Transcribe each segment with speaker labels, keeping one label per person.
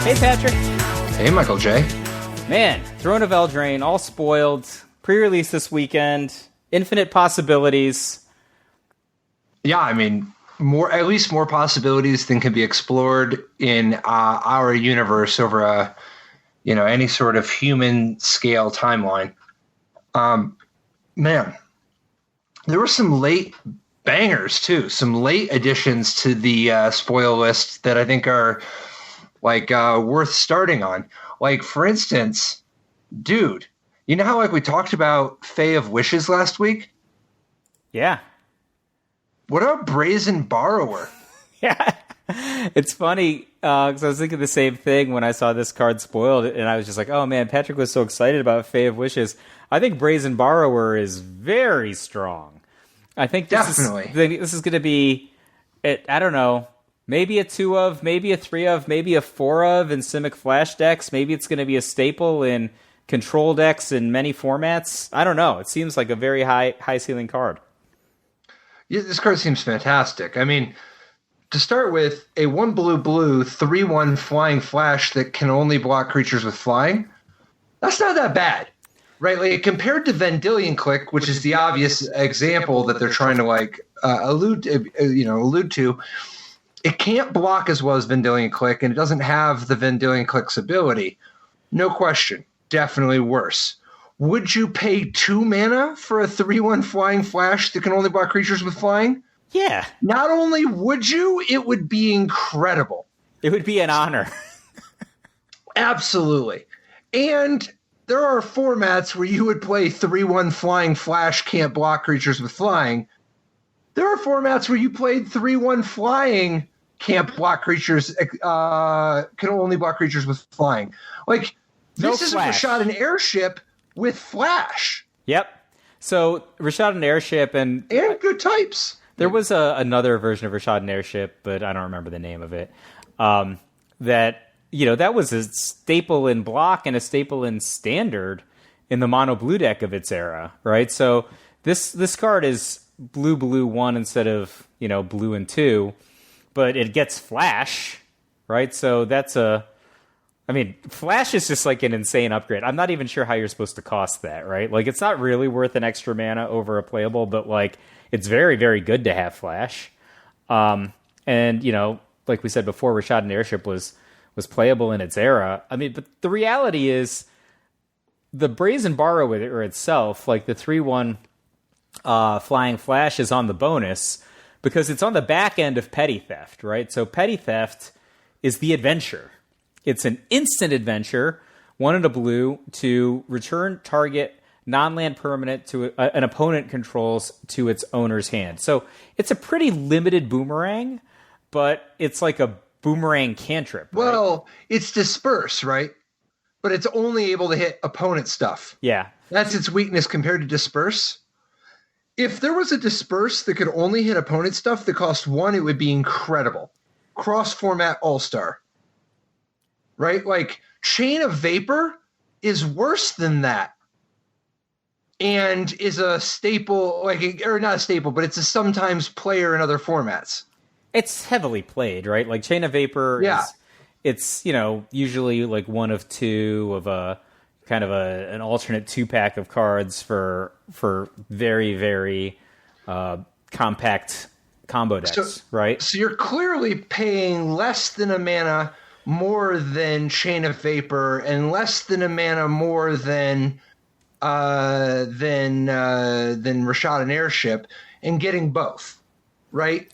Speaker 1: Hey, Patrick.
Speaker 2: Hey, Michael J.
Speaker 1: Man, Throne of Eldraine, all spoiled. Pre-release this weekend. Infinite possibilities.
Speaker 2: Yeah, I mean, at least more possibilities than can be explored in our universe over any sort of human scale timeline. Man, there were some late bangers too, some late additions to the spoil list that I think are worth starting on. Like, for instance, dude, you know how we talked about Fae of Wishes last week?
Speaker 1: Yeah.
Speaker 2: What about Brazen Borrower?
Speaker 1: Yeah. It's funny, because I was thinking the same thing when I saw this card spoiled, and I was just like, oh man, Patrick was so excited about Fae of Wishes. I think Brazen Borrower is very strong. I think this is going to be, I don't know, maybe a 2 of, maybe a 3 of, maybe a 4 of in Simic Flash decks. Maybe it's going to be a staple in control decks in many formats. I don't know. It seems like a very high ceiling card.
Speaker 2: Yeah, this card seems fantastic. I mean, to start with, a 1 blue 3/1 flying flash that can only block creatures with flying, that's not that bad, right? Like, compared to Vendilion Click, which is the obvious example that they're trying to allude to, it can't block as well as Vendilion Click, and it doesn't have the Vendilion Click's ability. No question, definitely worse. Would you pay 2 mana for a 3/1 flying flash that can only block creatures with flying?
Speaker 1: Yeah.
Speaker 2: Not only would you, it would be incredible.
Speaker 1: It would be an honor.
Speaker 2: Absolutely. And there are formats where you would play 3/1 flying flash can't block creatures with flying. There are formats where you played 3/1 flying can't block creatures, can only block creatures with flying. Like, this is a Rashad Airship with flash.
Speaker 1: Yep. So Rashad Airship and
Speaker 2: good types.
Speaker 1: There was another version of Rashad Airship, but I don't remember the name of it. That was a staple in block and a staple in standard in the mono blue deck of its era, right? So this card is blue 1 instead of blue and 2, but it gets flash, right? So flash is just like an insane upgrade. I'm not even sure how you're supposed to cost that, right? Like, it's not really worth an extra mana over a playable, but it's very, very good to have flash. And like we said before, Rashad Airship was playable in its era. I mean, but the reality is the Brazen Borrower itself, like the 3/1 flying flash, is on the bonus because it's on the back end of Petty Theft, right? So Petty Theft is the adventure. It's an instant adventure, 1 and a blue, to return target non-land permanent to an opponent controls to its owner's hand. So it's a pretty limited boomerang, but it's like a boomerang cantrip. Right?
Speaker 2: Well, it's disperse, right? But it's only able to hit opponent stuff.
Speaker 1: Yeah.
Speaker 2: That's its weakness compared to disperse. If there was a disperse that could only hit opponent stuff that cost 1, it would be incredible. Cross-format all-star. Right? Like, Chain of Vapor is worse than that. And is a staple, or not a staple, but it's a sometimes player in other formats.
Speaker 1: It's heavily played, right? Like, Chain of Vapor it's usually like 1 of 2 of a kind of an alternate 2-pack of cards for very, very compact combo decks, right? So
Speaker 2: you're clearly paying less than a mana more than Chain of Vapor and less than a mana more than Rashad Airship, and getting both, right?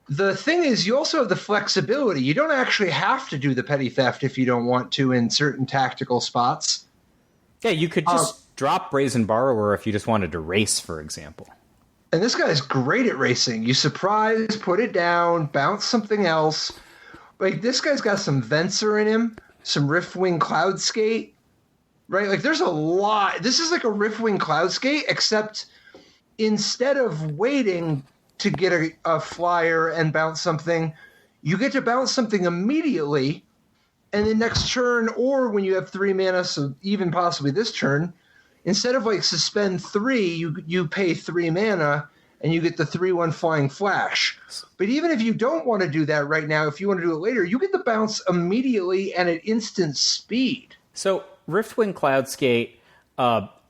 Speaker 2: The thing is, you also have the flexibility. You don't actually have to do the Petty Theft if you don't want to in certain tactical spots.
Speaker 1: Yeah, you could just drop Brazen Borrower if you just wanted to race, for example.
Speaker 2: And this guy's great at racing. You surprise, put it down, bounce something else. Like, this guy's got some Venser in him, some Riftwing Cloudskate, right? Like, there's a lot. This is like a Riftwing Cloudskate, except instead of waiting to get a flyer and bounce something, you get to bounce something immediately, and then next turn, or when you have 3 mana, so even possibly this turn, instead of suspend 3, you pay 3 mana, and you get the 3/1 Flying Flash. But even if you don't want to do that right now, if you want to do it later, you get the bounce immediately and at instant speed.
Speaker 1: So Riftwing Cloudskate,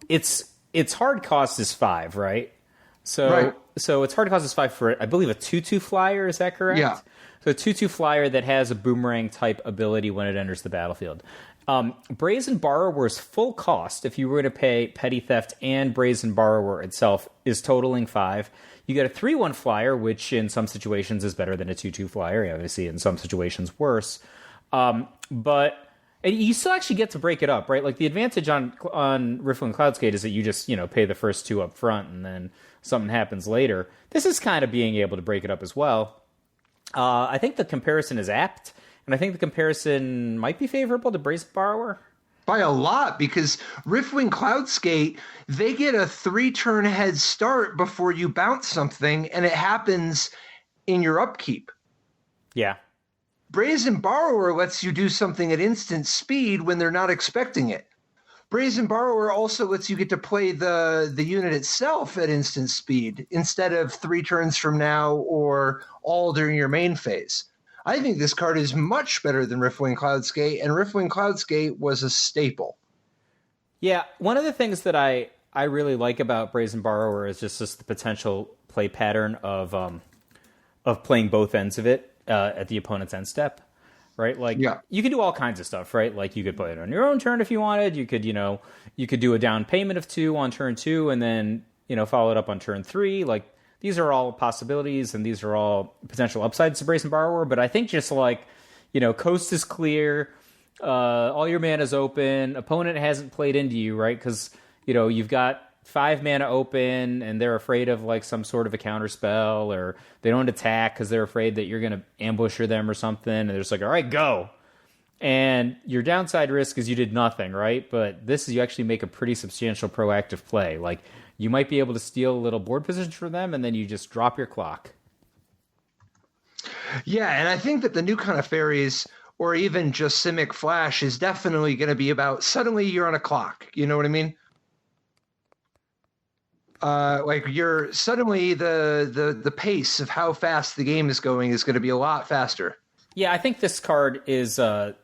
Speaker 1: its hard cost is 5, right? So its hard cost is 5 for, I believe, a 2/2 flyer. Is that correct?
Speaker 2: Yeah.
Speaker 1: So a 2/2 flyer that has a boomerang type ability when it enters the battlefield. Brazen Borrower's full cost, if you were to pay Petty Theft and Brazen Borrower itself, is totaling 5. You get a 3/1 flyer, which in some situations is better than a 2/2 flyer. Obviously, in some situations worse. But and you still actually get to break it up, right? Like the advantage on Riftwing Cloudskate is that you just pay the first 2 up front, and then something happens later. This is kind of being able to break it up as well. I think the comparison is apt, and I think the comparison might be favorable to Brazen Borrower.
Speaker 2: By a lot, because Riftwing Cloudskate, they get a 3-turn head start before you bounce something, and it happens in your upkeep.
Speaker 1: Yeah.
Speaker 2: Brazen Borrower lets you do something at instant speed when they're not expecting it. Brazen Borrower also lets you get to play the unit itself at instant speed instead of 3 turns from now or all during your main phase. I think this card is much better than Riftwing Cloudskate, and Riftwing Cloudskate was a staple.
Speaker 1: Yeah, one of the things that I really like about Brazen Borrower is just the potential play pattern of playing both ends of it at the opponent's end step. Right, like you could do all kinds of stuff, right? Like you could play it on your own turn if you wanted. You could, you could do a down payment of 2 on turn 2, and then follow it up on turn 3. Like these are all possibilities, and these are all potential upsides to Brazen Borrower. But I think just like coast is clear, all your mana's open. Opponent hasn't played into you, right? Because you've got 5 mana open, and they're afraid of like some sort of a counter spell, or they don't attack because they're afraid that you're going to ambusher them or something, and they're just like, all right, go. And your downside risk is you did nothing, right? But this is you actually make a pretty substantial proactive play. Like you might be able to steal a little board position from them, and then you just drop your clock.
Speaker 2: Yeah, and I think that the new kind of fairies, or even just Simic Flash, is definitely going to be about suddenly you're on a clock. You know what I mean? Like you're suddenly the pace of how fast the game is going is going to be a lot faster.
Speaker 1: Yeah, I think this card is the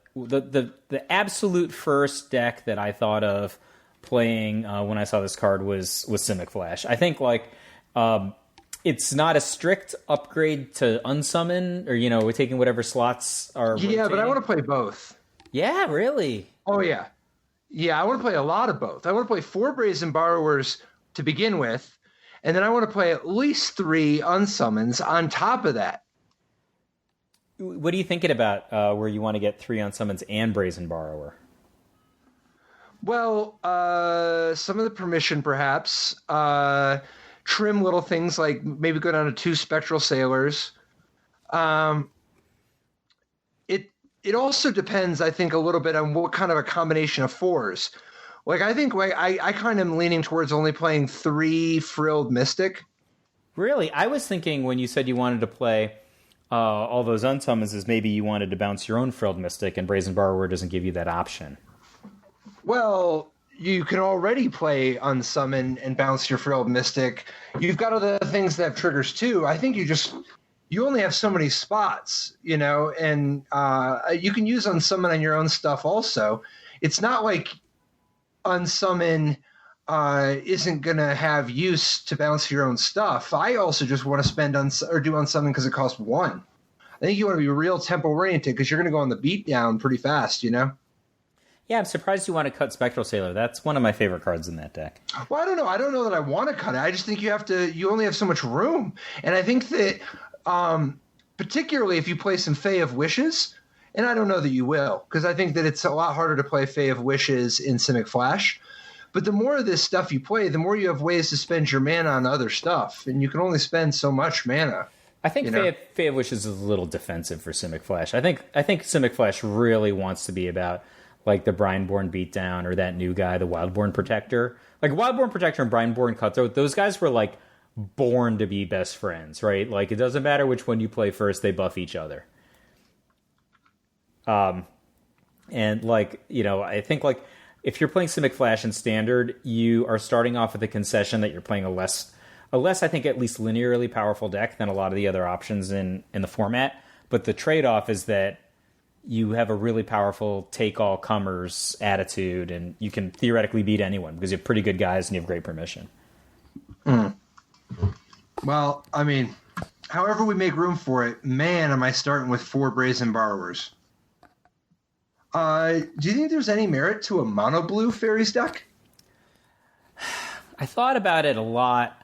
Speaker 1: absolute first deck that I thought of playing when I saw this card was Simic Flash. I think like it's not a strict upgrade to unsummon or we're taking whatever slots are.
Speaker 2: Yeah,
Speaker 1: rotating.
Speaker 2: but I want to play both.
Speaker 1: Yeah, really.
Speaker 2: Oh yeah, I want to play a lot of both. I want to play 4 Brazen Borrowers to begin with, and then I want to play at least 3 unsummons on top of that.
Speaker 1: What are you thinking about where you want to get 3 unsummons and Brazen Borrower?
Speaker 2: Well, some of the permission perhaps. Trim little things like maybe go down to 2 Spectral Sailors. It also depends, I think, a little bit on what kind of a combination of 4s. Like, I think I kind of am leaning towards only playing 3 Frilled Mystic.
Speaker 1: Really? I was thinking when you said you wanted to play all those unsummons is maybe you wanted to bounce your own Frilled Mystic, and Brazen Borrower doesn't give you that option.
Speaker 2: Well, you can already play Unsummon and bounce your Frilled Mystic. You've got other things that have triggers too. I think you only have so many spots, and you can use Unsummon on your own stuff also. It's not like Unsummon isn't going to have use to bounce your own stuff. I also just want to spend do Unsummon because it costs 1. I think you want to be real tempo-oriented because you're going to go on the beatdown pretty fast,
Speaker 1: Yeah, I'm surprised you want to cut Spectral Sailor. That's one of my favorite cards in that deck.
Speaker 2: Well, I don't know. I don't know that I want to cut it. I just think you only have so much room. And I think that particularly if you play some Fae of Wishes, and I don't know that you will, because I think that it's a lot harder to play Fae of Wishes in Simic Flash. But the more of this stuff you play, the more you have ways to spend your mana on other stuff. And you can only spend so much mana.
Speaker 1: I think Fae of Wishes is a little defensive for Simic Flash. I think Simic Flash really wants to be about like the Brineborn Beatdown or that new guy, the Wildborn Protector. Like Wildborn Protector and Brineborn Cutthroat, those guys were like born to be best friends, right? Like it doesn't matter which one you play first, they buff each other. And like, I think like if you're playing Simic Flash in Standard, you are starting off with the concession that you're playing a less a less, I think, at least linearly powerful deck than a lot of the other options in the format. But the trade-off is that you have a really powerful take-all-comers attitude, and you can theoretically beat anyone because you have pretty good guys and you have great permission.
Speaker 2: Well, I mean, however we make room for it, man, am I starting with 4 Brazen Borrowers. Do you think there's any merit to a mono blue fairies deck?
Speaker 1: I thought about it a lot.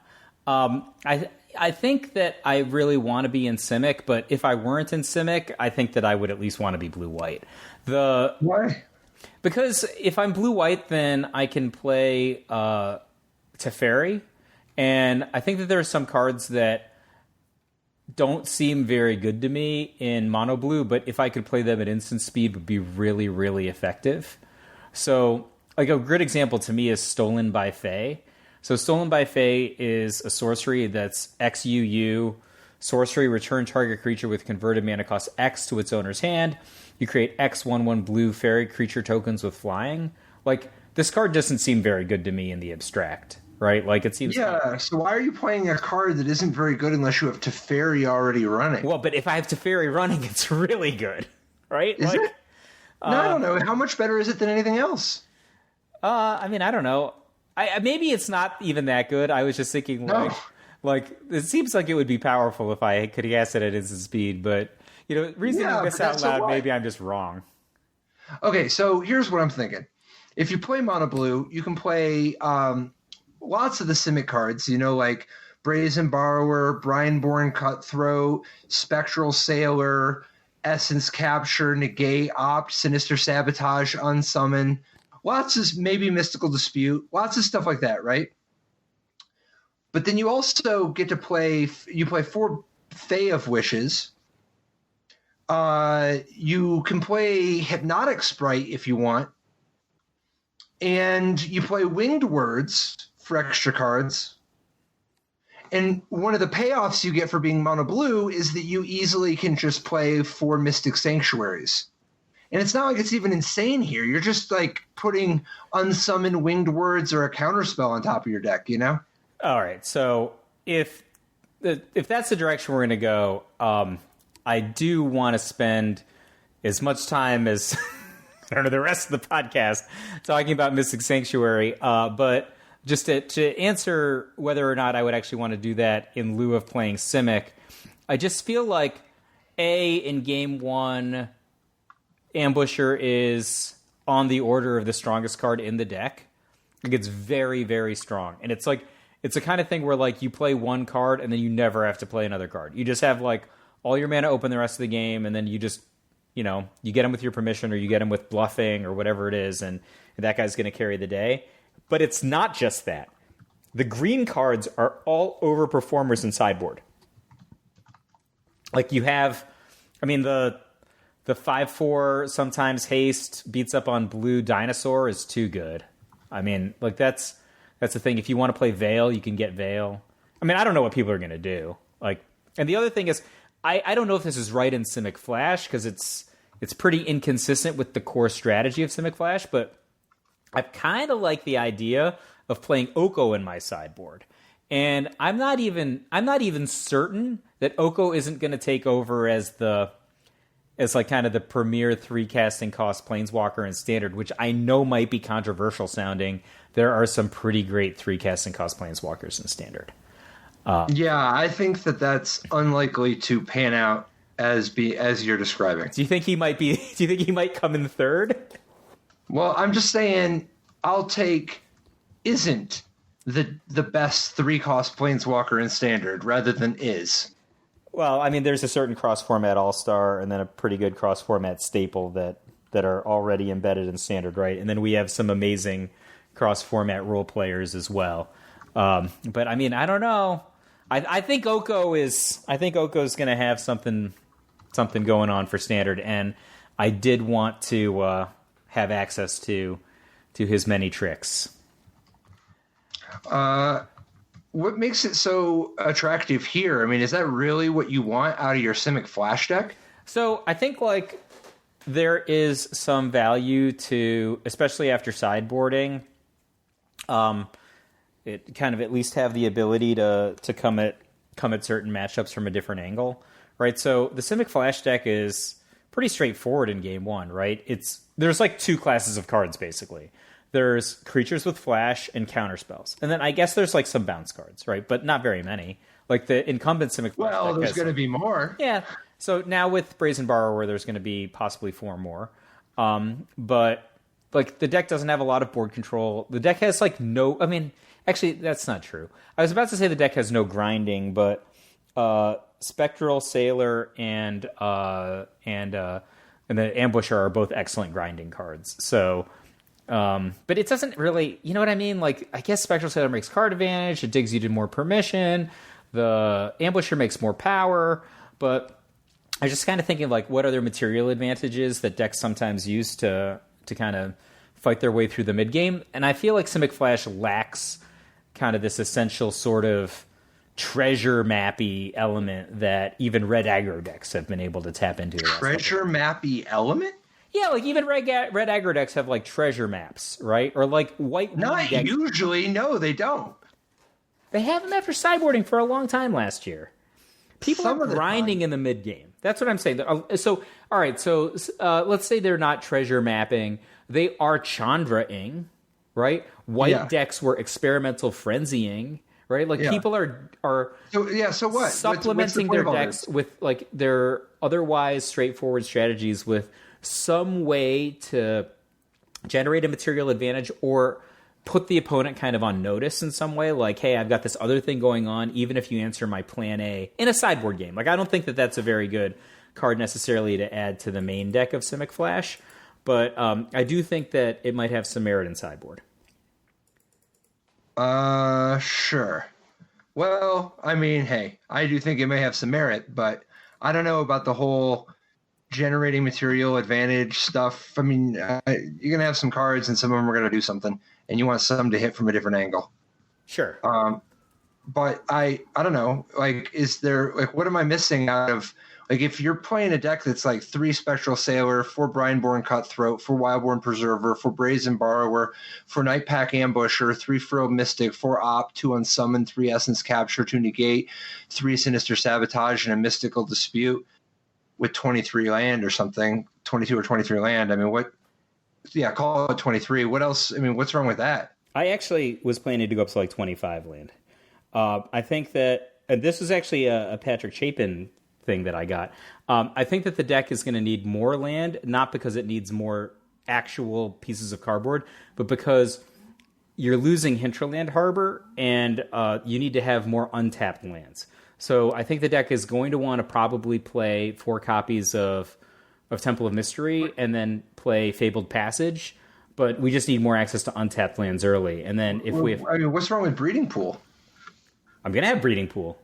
Speaker 1: I think that I really want to be in Simic, but if I weren't in Simic, I think that I would at least want to be blue-white.
Speaker 2: Why?
Speaker 1: Because if I'm blue-white, then I can play Teferi, and I think that there are some cards that don't seem very good to me in mono blue, but if I could play them at instant speed, would be really, really effective. So, like a good example to me is Stolen by Fae. So Stolen by Fae is a sorcery that's XUU. Sorcery, return target creature with converted mana cost X to its owner's hand. You create X/1/1 blue fairy creature tokens with flying. Like, this card doesn't seem very good to me in the abstract, right? Like, it seems...
Speaker 2: Yeah, so why are you playing a card that isn't very good unless you have Teferi already running?
Speaker 1: Well, but if I have Teferi running, it's really good, right?
Speaker 2: Is it? No, I don't know. How much better is it than anything else?
Speaker 1: I mean, I don't know. Maybe it's not even that good. I was just thinking, like it seems like it would be powerful if I could cast it at instant speed, but, reasoning this out loud, maybe I'm just wrong.
Speaker 2: Okay, so here's what I'm thinking. If you play mono blue, you can play lots of the Simic cards, like Brazen Borrower, Brineborn Cutthroat, Spectral Sailor, Essence Capture, Negate, Opt, Sinister Sabotage, Unsummon. Lots of maybe Mystical Dispute, lots of stuff like that, right? But then you also get to play 4 Fae of Wishes. You can play Hypnotic Sprite if you want. And you play Winged Words for extra cards. And one of the payoffs you get for being mono blue is that you easily can just play 4 Mystic Sanctuaries. And it's not like it's even insane here. You're just like putting unsummoned Winged Words or a counterspell on top of your deck,
Speaker 1: All right. So if that's the direction we're going to go, I do want to spend as much time as the rest of the podcast talking about Mystic Sanctuary. But just to answer whether or not I would actually want to do that in lieu of playing Simic, I just feel like in game 1. Ambusher is on the order of the strongest card in the deck. Like, it's very, very strong. And it's the kind of thing where, like, you play one card and then you never have to play another card. You just have, like, all your mana open the rest of the game, and then you just, you get him with your permission, or you get him with bluffing, or whatever it is, and that guy's going to carry the day. But it's not just that. The green cards are all overperformers in sideboard. Like, you have... The 5/4 sometimes haste beats up on blue dinosaur is too good. I mean, like, that's the thing. If you want to play Veil, you can get Veil. I mean, I don't know what people are going to do. Like, and the other thing is, I don't know if this is right in Simic Flash, because it's pretty inconsistent with the core strategy of Simic Flash, but I kind of like the idea of playing Oko in my sideboard. And I'm not even certain that Oko isn't going to take over as like kind of the premier 3 casting cost Planeswalker in Standard, which I know might be controversial sounding. There are some pretty great 3 casting cost Planeswalkers in Standard.
Speaker 2: Yeah, I think that's unlikely to pan out as you're describing.
Speaker 1: Do you think he might come in third?
Speaker 2: Well, I'm just saying I'll take isn't the best 3 cost Planeswalker in Standard rather than is.
Speaker 1: Well, I mean, there's a certain cross-format all-star and then a pretty good cross-format staple that are already embedded in Standard, right? And then we have some amazing cross-format role players as well. But I mean, I don't know. I think Oko is going to have something going on for Standard, and I did want to have access to his many tricks.
Speaker 2: What makes it so attractive here? I mean, is that really what you want out of your Simic Flash deck?
Speaker 1: So I think, like, there is some value to, especially after sideboarding. it kind of at least have the ability to come at certain matchups from a different angle, right? So the Simic Flash deck is pretty straightforward in game one, right? There's like two classes of cards basically. There's creatures with flash and counter spells, and then I guess there's like some bounce cards, right? But not very many. Like the incumbent Simic Flash
Speaker 2: Well,
Speaker 1: deck
Speaker 2: there's going to be more.
Speaker 1: Yeah. So now with Brazen Borrower, there's going to be possibly 4 more. But like the deck doesn't have a lot of board control. The deck has like no. I mean, actually, that's not true. I was about to say the deck has no grinding, but Spectral Sailor and the Ambusher are both excellent grinding cards. So. But it doesn't really, you know what I mean? Like, I guess Spectral Sailor makes card advantage. It digs you to more permission. The Ambusher makes more power. But I was just kind of thinking, like, what other material advantages that decks sometimes use to kind of fight their way through the mid game? And I feel like Simic Flash lacks kind of this essential sort of treasure mappy element that even red aggro decks have been able to tap into.
Speaker 2: Treasure mappy element?
Speaker 1: Yeah, like even red aggro decks have like treasure maps, right? Or like white.
Speaker 2: Not
Speaker 1: decks.
Speaker 2: usually. No, they don't.
Speaker 1: They have them after sideboarding for a long time last year. People are grinding in the mid game. That's what I'm saying. So, all right. So let's say they're not treasure mapping. They are Chandra-ing, right? White decks were experimental frenzying, right? Like people are.
Speaker 2: So what?
Speaker 1: Supplementing their decks with like their otherwise straightforward strategies with some way to generate a material advantage or put the opponent kind of on notice in some way, like, hey, I've got this other thing going on, even if you answer my plan A in a sideboard game. Like, I don't think that that's a very good card necessarily to add to the main deck of Simic Flash, but I do think that it might have some merit in sideboard.
Speaker 2: Sure. Well, I mean, hey, I do think it may have some merit, but I don't know about the whole generating material advantage stuff. I mean, you're going to have some cards and some of them are going to do something, and you want some to hit from a different angle.
Speaker 1: Sure.
Speaker 2: But I don't know, like, is there, like, what am I missing out of, like, if you're playing a deck that's like 3 Spectral Sailor, 4 Brineborn Cutthroat, 4 Wildborn Preserver, 4 Brazen Borrower, 4 Nightpack Ambusher, 3 Frill Mystic, 4 Op, 2 Unsummon, 3 Essence Capture, 2 Negate, 3 Sinister Sabotage, and a Mystical Dispute with 23 land or something, 22 or 23 land. I mean, call it 23. What else? I mean, what's wrong with that?
Speaker 1: I actually was planning to go up to like 25 land. I think that, and this is actually a Patrick Chapin thing that I got. I think that the deck is going to need more land, not because it needs more actual pieces of cardboard, but because you're losing Hinterland Harbor, and you need to have more untapped lands. So I think the deck is going to want to probably play 4 copies of Temple of Mystery and then play Fabled Passage, but we just need more access to untapped lands early. And then if we have...
Speaker 2: I mean, what's wrong with Breeding Pool?
Speaker 1: I'm going to have Breeding Pool.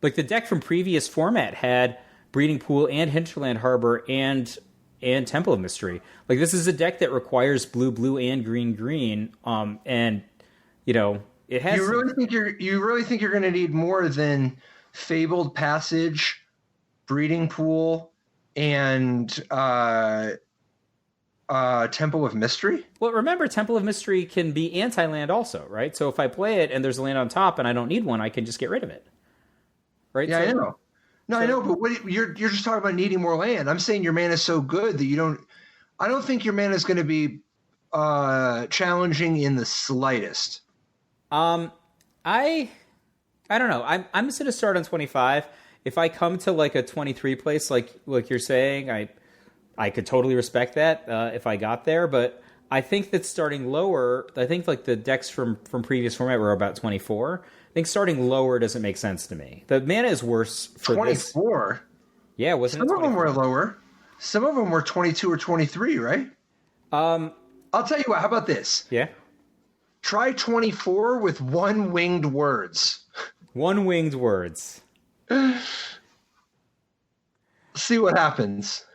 Speaker 1: Like, the deck from previous format had Breeding Pool and Hinterland Harbor and Temple of Mystery. Like, this is a deck that requires blue, and green, and, you know... It has. You really
Speaker 2: think you're going to need more than Fabled Passage, Breeding Pool, and Temple of Mystery?
Speaker 1: Well, remember, Temple of Mystery can be anti-land also, right? So if I play it and there's a land on top and I don't need one, I can just get rid of it, right?
Speaker 2: Yeah, I know. No, I know, but you're just talking about needing more land. I'm saying your mana is so good that you don't. I don't think your mana is going to be challenging in the slightest.
Speaker 1: I don't know. I'm just gonna start on 25. If I come to like a 23 place, like you're saying, I could totally respect that if I got there. But I think that starting lower, I think like the decks from previous format were about 24. I think starting lower doesn't make sense to me. The mana is worse for
Speaker 2: 24.
Speaker 1: Yeah, wasn't it?
Speaker 2: Some of them were lower. Some of them were 22 or 23, right? I'll tell you what. How about this?
Speaker 1: Yeah.
Speaker 2: Try 24 with 1 winged words.
Speaker 1: 1 winged words.
Speaker 2: See what happens.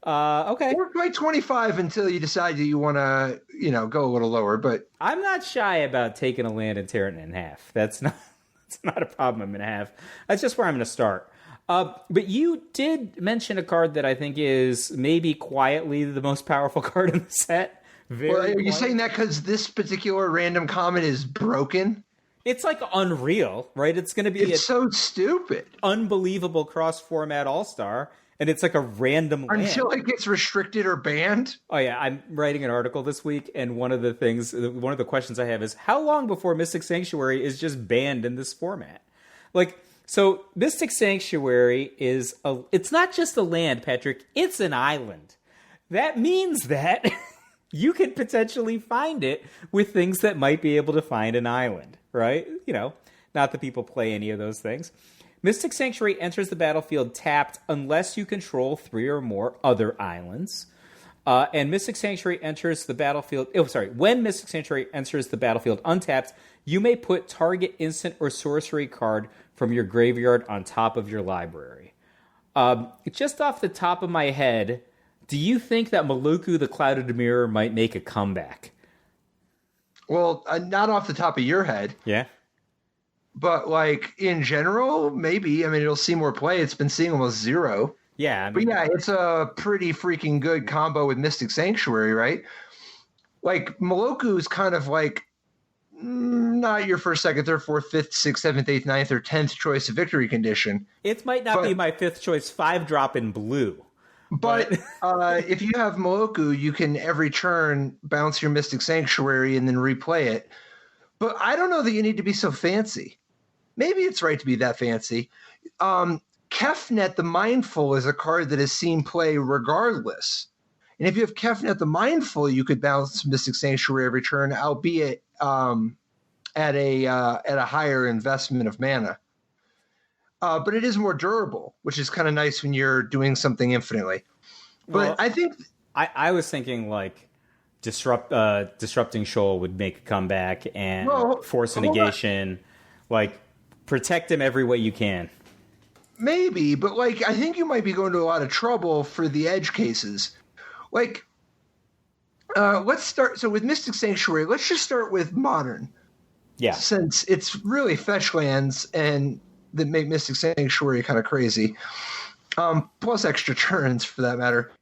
Speaker 1: Okay.
Speaker 2: Or try 25 until you decide that you want to, go a little lower. But
Speaker 1: I'm not shy about taking a land and tearing it in half. That's not a problem I'm going to have. That's just where I'm going to start. But you did mention a card that I think is maybe quietly the most powerful card in the set,
Speaker 2: Well,
Speaker 1: very
Speaker 2: are you
Speaker 1: quiet.
Speaker 2: saying that because this particular random comment is broken?
Speaker 1: It's like unreal, right? It's going to be
Speaker 2: It's so stupid.
Speaker 1: unbelievable cross-format all-star, and it's like a random land.
Speaker 2: Until it gets restricted or banned.
Speaker 1: Oh yeah, I'm writing an article this week, and one of the questions I have is how long before Mystic Sanctuary is just banned in this format? Like, so Mystic Sanctuary it's not just a land, Patrick, it's an island. That means that you could potentially find it with things that might be able to find an island, right? Not that people play any of those things. Mystic Sanctuary enters the battlefield tapped unless you control 3 or more other islands. And Mystic Sanctuary enters the battlefield... When Mystic Sanctuary enters the battlefield untapped, you may put target instant or sorcery card from your graveyard on top of your library. Just off the top of my head, do you think that Maloku the Clouded Mirror might make a comeback?
Speaker 2: Well, not off the top of your head.
Speaker 1: Yeah?
Speaker 2: But, like, in general, maybe. I mean, it'll see more play. It's been seeing almost 0.
Speaker 1: Yeah.
Speaker 2: But yeah, it's a pretty freaking good combo with Mystic Sanctuary, right? Like, Maloku is kind of like not your first, second, third, fourth, fifth, sixth, seventh, eighth, ninth, or 10th choice of victory condition.
Speaker 1: It might not be my 5th choice 5-drop in blue.
Speaker 2: But if you have Maloku, you can every turn bounce your Mystic Sanctuary and then replay it. But I don't know that you need to be so fancy. Maybe it's right to be that fancy. Kefnet the Mindful is a card that has seen play regardless. And if you have Kefnet the Mindful, you could bounce Mystic Sanctuary every turn, albeit at a higher investment of mana. But it is more durable, which is kind of nice when you're doing something infinitely. But I think
Speaker 1: I was thinking like Disrupting Shoal would make a comeback and force a negation, like protect him every way you can.
Speaker 2: Maybe, but like I think you might be going to a lot of trouble for the edge cases. Like, let's start. So with Mystic Sanctuary, let's just start with Modern.
Speaker 1: Yeah,
Speaker 2: since it's really fetch lands and that make Mystic Sanctuary kind of crazy, plus extra turns for that matter.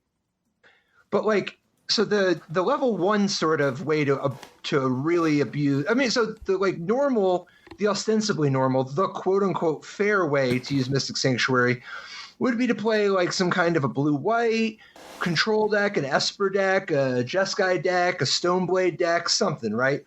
Speaker 2: But like, so the level 1 sort of way to really abuse. I mean, so the like normal. The ostensibly normal, the quote-unquote fair way to use Mystic Sanctuary would be to play like some kind of a blue-white control deck, an Esper deck, a Jeskai deck, a Stoneblade deck, something, right?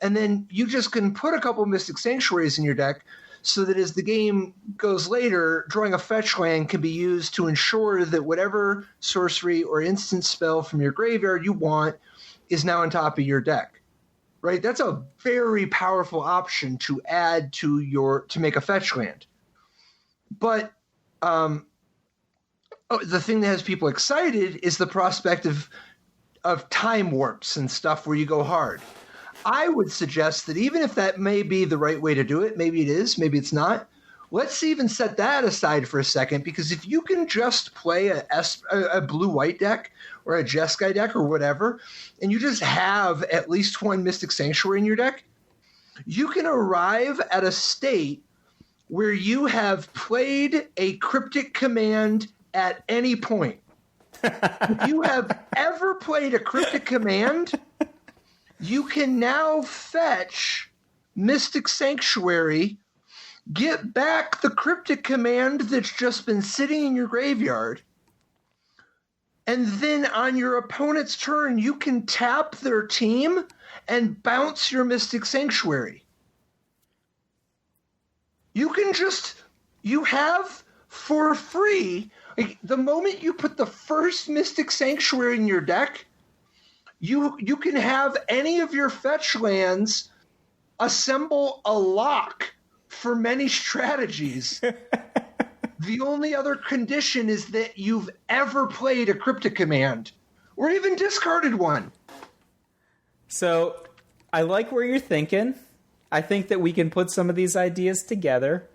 Speaker 2: And then you just can put a couple Mystic Sanctuaries in your deck so that as the game goes later, drawing a fetch land can be used to ensure that whatever sorcery or instant spell from your graveyard you want is now on top of your deck. Right, that's a very powerful option to add to make a fetch land. But the thing that has people excited is the prospect of time warps and stuff where you go hard. I would suggest that even if that may be the right way to do it, maybe it is, maybe it's not. Let's even set that aside for a second, because if you can just play a blue-white deck or a Jeskai deck or whatever, and you just have at least one Mystic Sanctuary in your deck, you can arrive at a state where you have played a Cryptic Command at any point. If you have ever played a Cryptic Command, you can now fetch Mystic Sanctuary, get back the Cryptic Command that's just been sitting in your graveyard, and then on your opponent's turn, you can tap their team and bounce your Mystic Sanctuary. You have for free, like, the moment you put the first Mystic Sanctuary in your deck, you can have any of your fetch lands assemble a lock for many strategies. The only other condition is that you've ever played a Cryptic Command or even discarded one.
Speaker 1: So I like where you're thinking. I think that we can put some of these ideas together.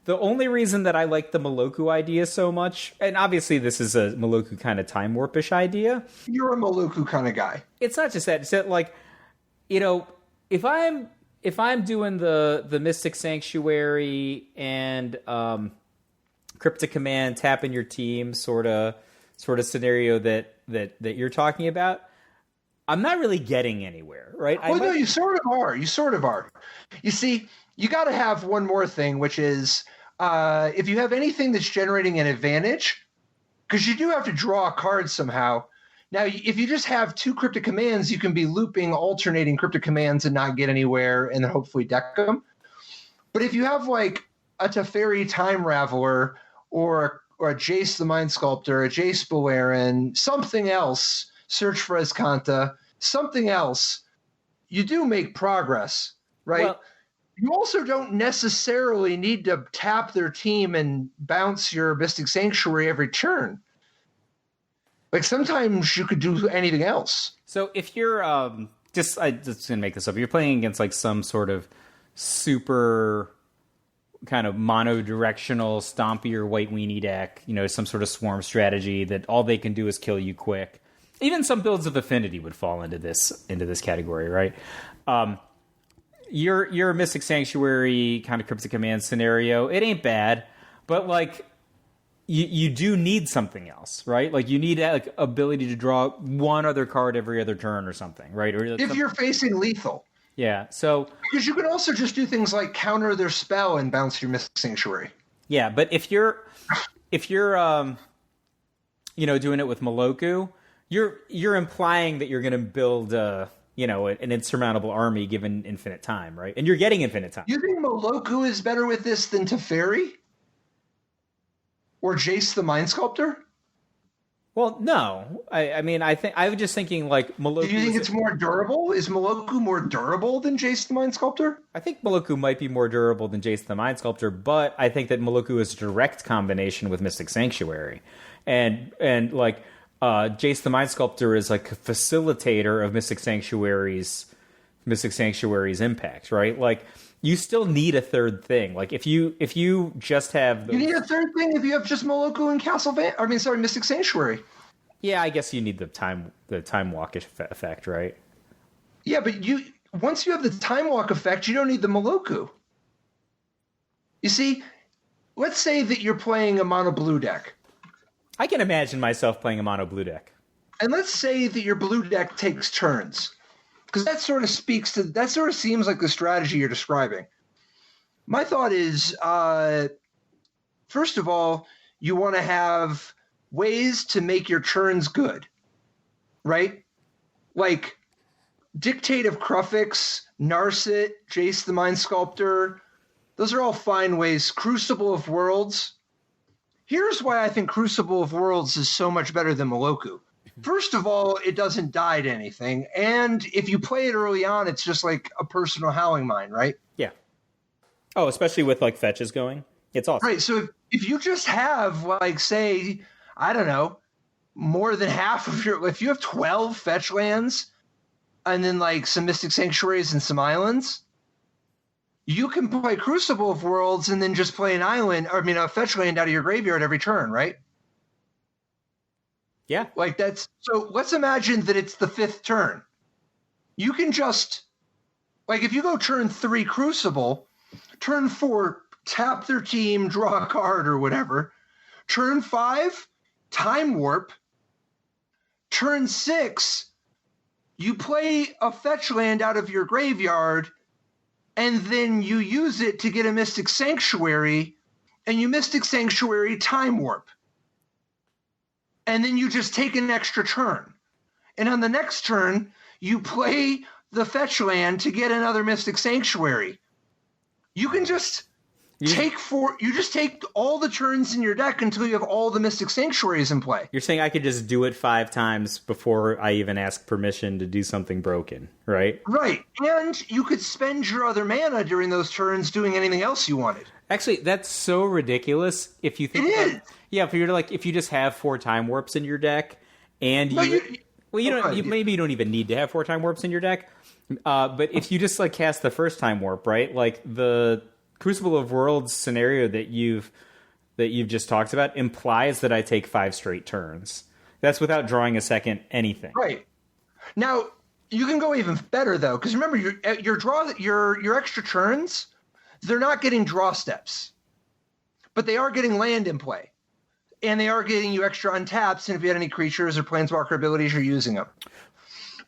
Speaker 1: The only reason that I like the Maloku idea so much, and obviously this is a Maloku kind of time warpish idea.
Speaker 2: You're a Maloku kind of guy.
Speaker 1: It's not just that. It's that, like, if I'm doing the Mystic Sanctuary and Cryptic Command, tapping your team sort of scenario that you're talking about, I'm not really getting anywhere, right?
Speaker 2: Well, no, you sort of are. You sort of are. You see, you got to have one more thing, which is if you have anything that's generating an advantage, because you do have to draw a card somehow. Now, if you just have 2 cryptic commands, you can be looping, alternating cryptic commands and not get anywhere, and then hopefully deck them. But if you have like a Teferi Time Raveler or a Jace the Mind Sculptor, a Jace Beleren, something else, Search for Azcanta, something else, you do make progress, right?
Speaker 1: Well,
Speaker 2: you also don't necessarily need to tap their team and bounce your Mystic Sanctuary every turn. Like sometimes you could do anything else.
Speaker 1: So if you're I'm just gonna make this up. You're playing against like some sort of super kind of mono-directional stompier white weenie deck, some sort of swarm strategy that all they can do is kill you quick. Even some builds of Affinity would fall into this category, right? Your Mystic Sanctuary kind of Cryptic Command scenario, it ain't bad, but like you do need something else, right? Like you need like ability to draw one other card every other turn or something, right? Or
Speaker 2: if you're facing lethal.
Speaker 1: Yeah, so
Speaker 2: because you can also just do things like counter their spell and bounce your Mystic Sanctuary.
Speaker 1: Yeah, but if you're doing it with Moloku, you're implying that you're going to build an insurmountable army given infinite time, right? And you're getting infinite time.
Speaker 2: You think Moloku is better with this than Teferi? Or Jace the Mind Sculptor?
Speaker 1: Well, no. I was just thinking like Moloku.
Speaker 2: Do you think it's more durable? Is Moloku more durable than Jace the Mind Sculptor?
Speaker 1: I think Moloku might be more durable than Jace the Mind Sculptor, but I think that Moloku is a direct combination with Mystic Sanctuary. And like Jace the Mind Sculptor is like a facilitator of Mystic Sanctuary's impact, right? Like you still need a third thing. Like if you just have
Speaker 2: you need a third thing if you have just Moloku and Mystic Sanctuary.
Speaker 1: Yeah, I guess you need the time walk effect, right?
Speaker 2: Yeah, but once you have the time walk effect, you don't need the Moloku. You see, let's say that you're playing a mono blue deck.
Speaker 1: I can imagine myself playing a mono blue deck.
Speaker 2: And let's say that your blue deck takes turns. Because that sort of seems like the strategy you're describing. My thought is, first of all, you want to have ways to make your turns good, right? Like Dictate of Kruphix, Narset, Jace the Mind Sculptor. Those are all fine ways. Crucible of Worlds. Here's why I think Crucible of Worlds is so much better than Moloku. First of all, it doesn't die to anything, and if you play it early on, it's just like a personal Howling Mine, right?
Speaker 1: Yeah. Oh, especially with like fetches going. It's awesome.
Speaker 2: Right, so if you just have, like, say, I don't know, more than half of if you have 12 fetch lands, and then like some Mystic Sanctuaries and some islands, you can play Crucible of Worlds and then just play a fetch land out of your graveyard every turn, right?
Speaker 1: Yeah.
Speaker 2: Like so let's imagine that it's the 5th turn. You can just, like if you go turn 3 Crucible, turn 4, tap their team, draw a card or whatever. Turn 5, Time Warp. Turn 6, you play a fetch land out of your graveyard, and then you use it to get a Mystic Sanctuary, and you Mystic Sanctuary Time Warp. And then you just take an extra turn. And on the next turn, you play the fetch land to get another Mystic Sanctuary. You can just take all the turns in your deck until you have all the Mystic Sanctuaries in play.
Speaker 1: You're saying I could just do it 5 times before I even ask permission to do something broken, right?
Speaker 2: Right. And you could spend your other mana during those turns doing anything else you wanted.
Speaker 1: Actually, that's so ridiculous if you think if you just have 4 Time Warps in your deck and maybe you don't even need to have 4 Time Warps in your deck. But if you just like cast the first Time Warp, right? Like the Crucible of Worlds scenario that you've just talked about implies that I take 5 straight turns. That's without drawing a second anything.
Speaker 2: Right. Now, you can go even better though, because remember your extra turns, they're not getting draw steps. But they are getting land in play. And they are getting you extra untaps, and if you had any creatures or planeswalker abilities, you're using them.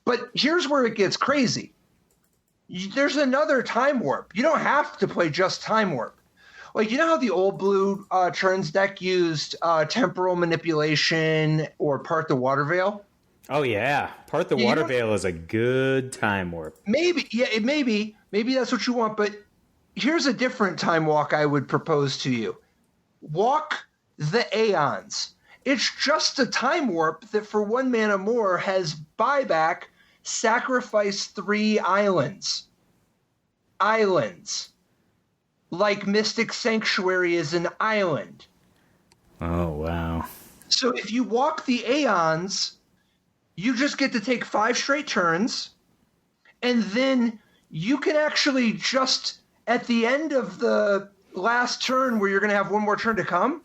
Speaker 2: But here's where it gets crazy. There's another time warp. You don't have to play just time warp. Like, you know how the old blue turns deck used temporal manipulation or part the water veil?
Speaker 1: Oh, yeah. Part the water veil is a good time warp.
Speaker 2: Maybe, yeah, maybe that's what you want, but here's a different time walk I would propose to you. Walk the Aeons. It's just a time warp that for 1 mana more has buyback, sacrifice 3 islands. Like Mystic Sanctuary is an island.
Speaker 1: Oh, wow.
Speaker 2: So if you walk the Aeons, you just get to take 5 straight turns, and then you can actually just, at the end of the last turn where you're going to have one more turn to come,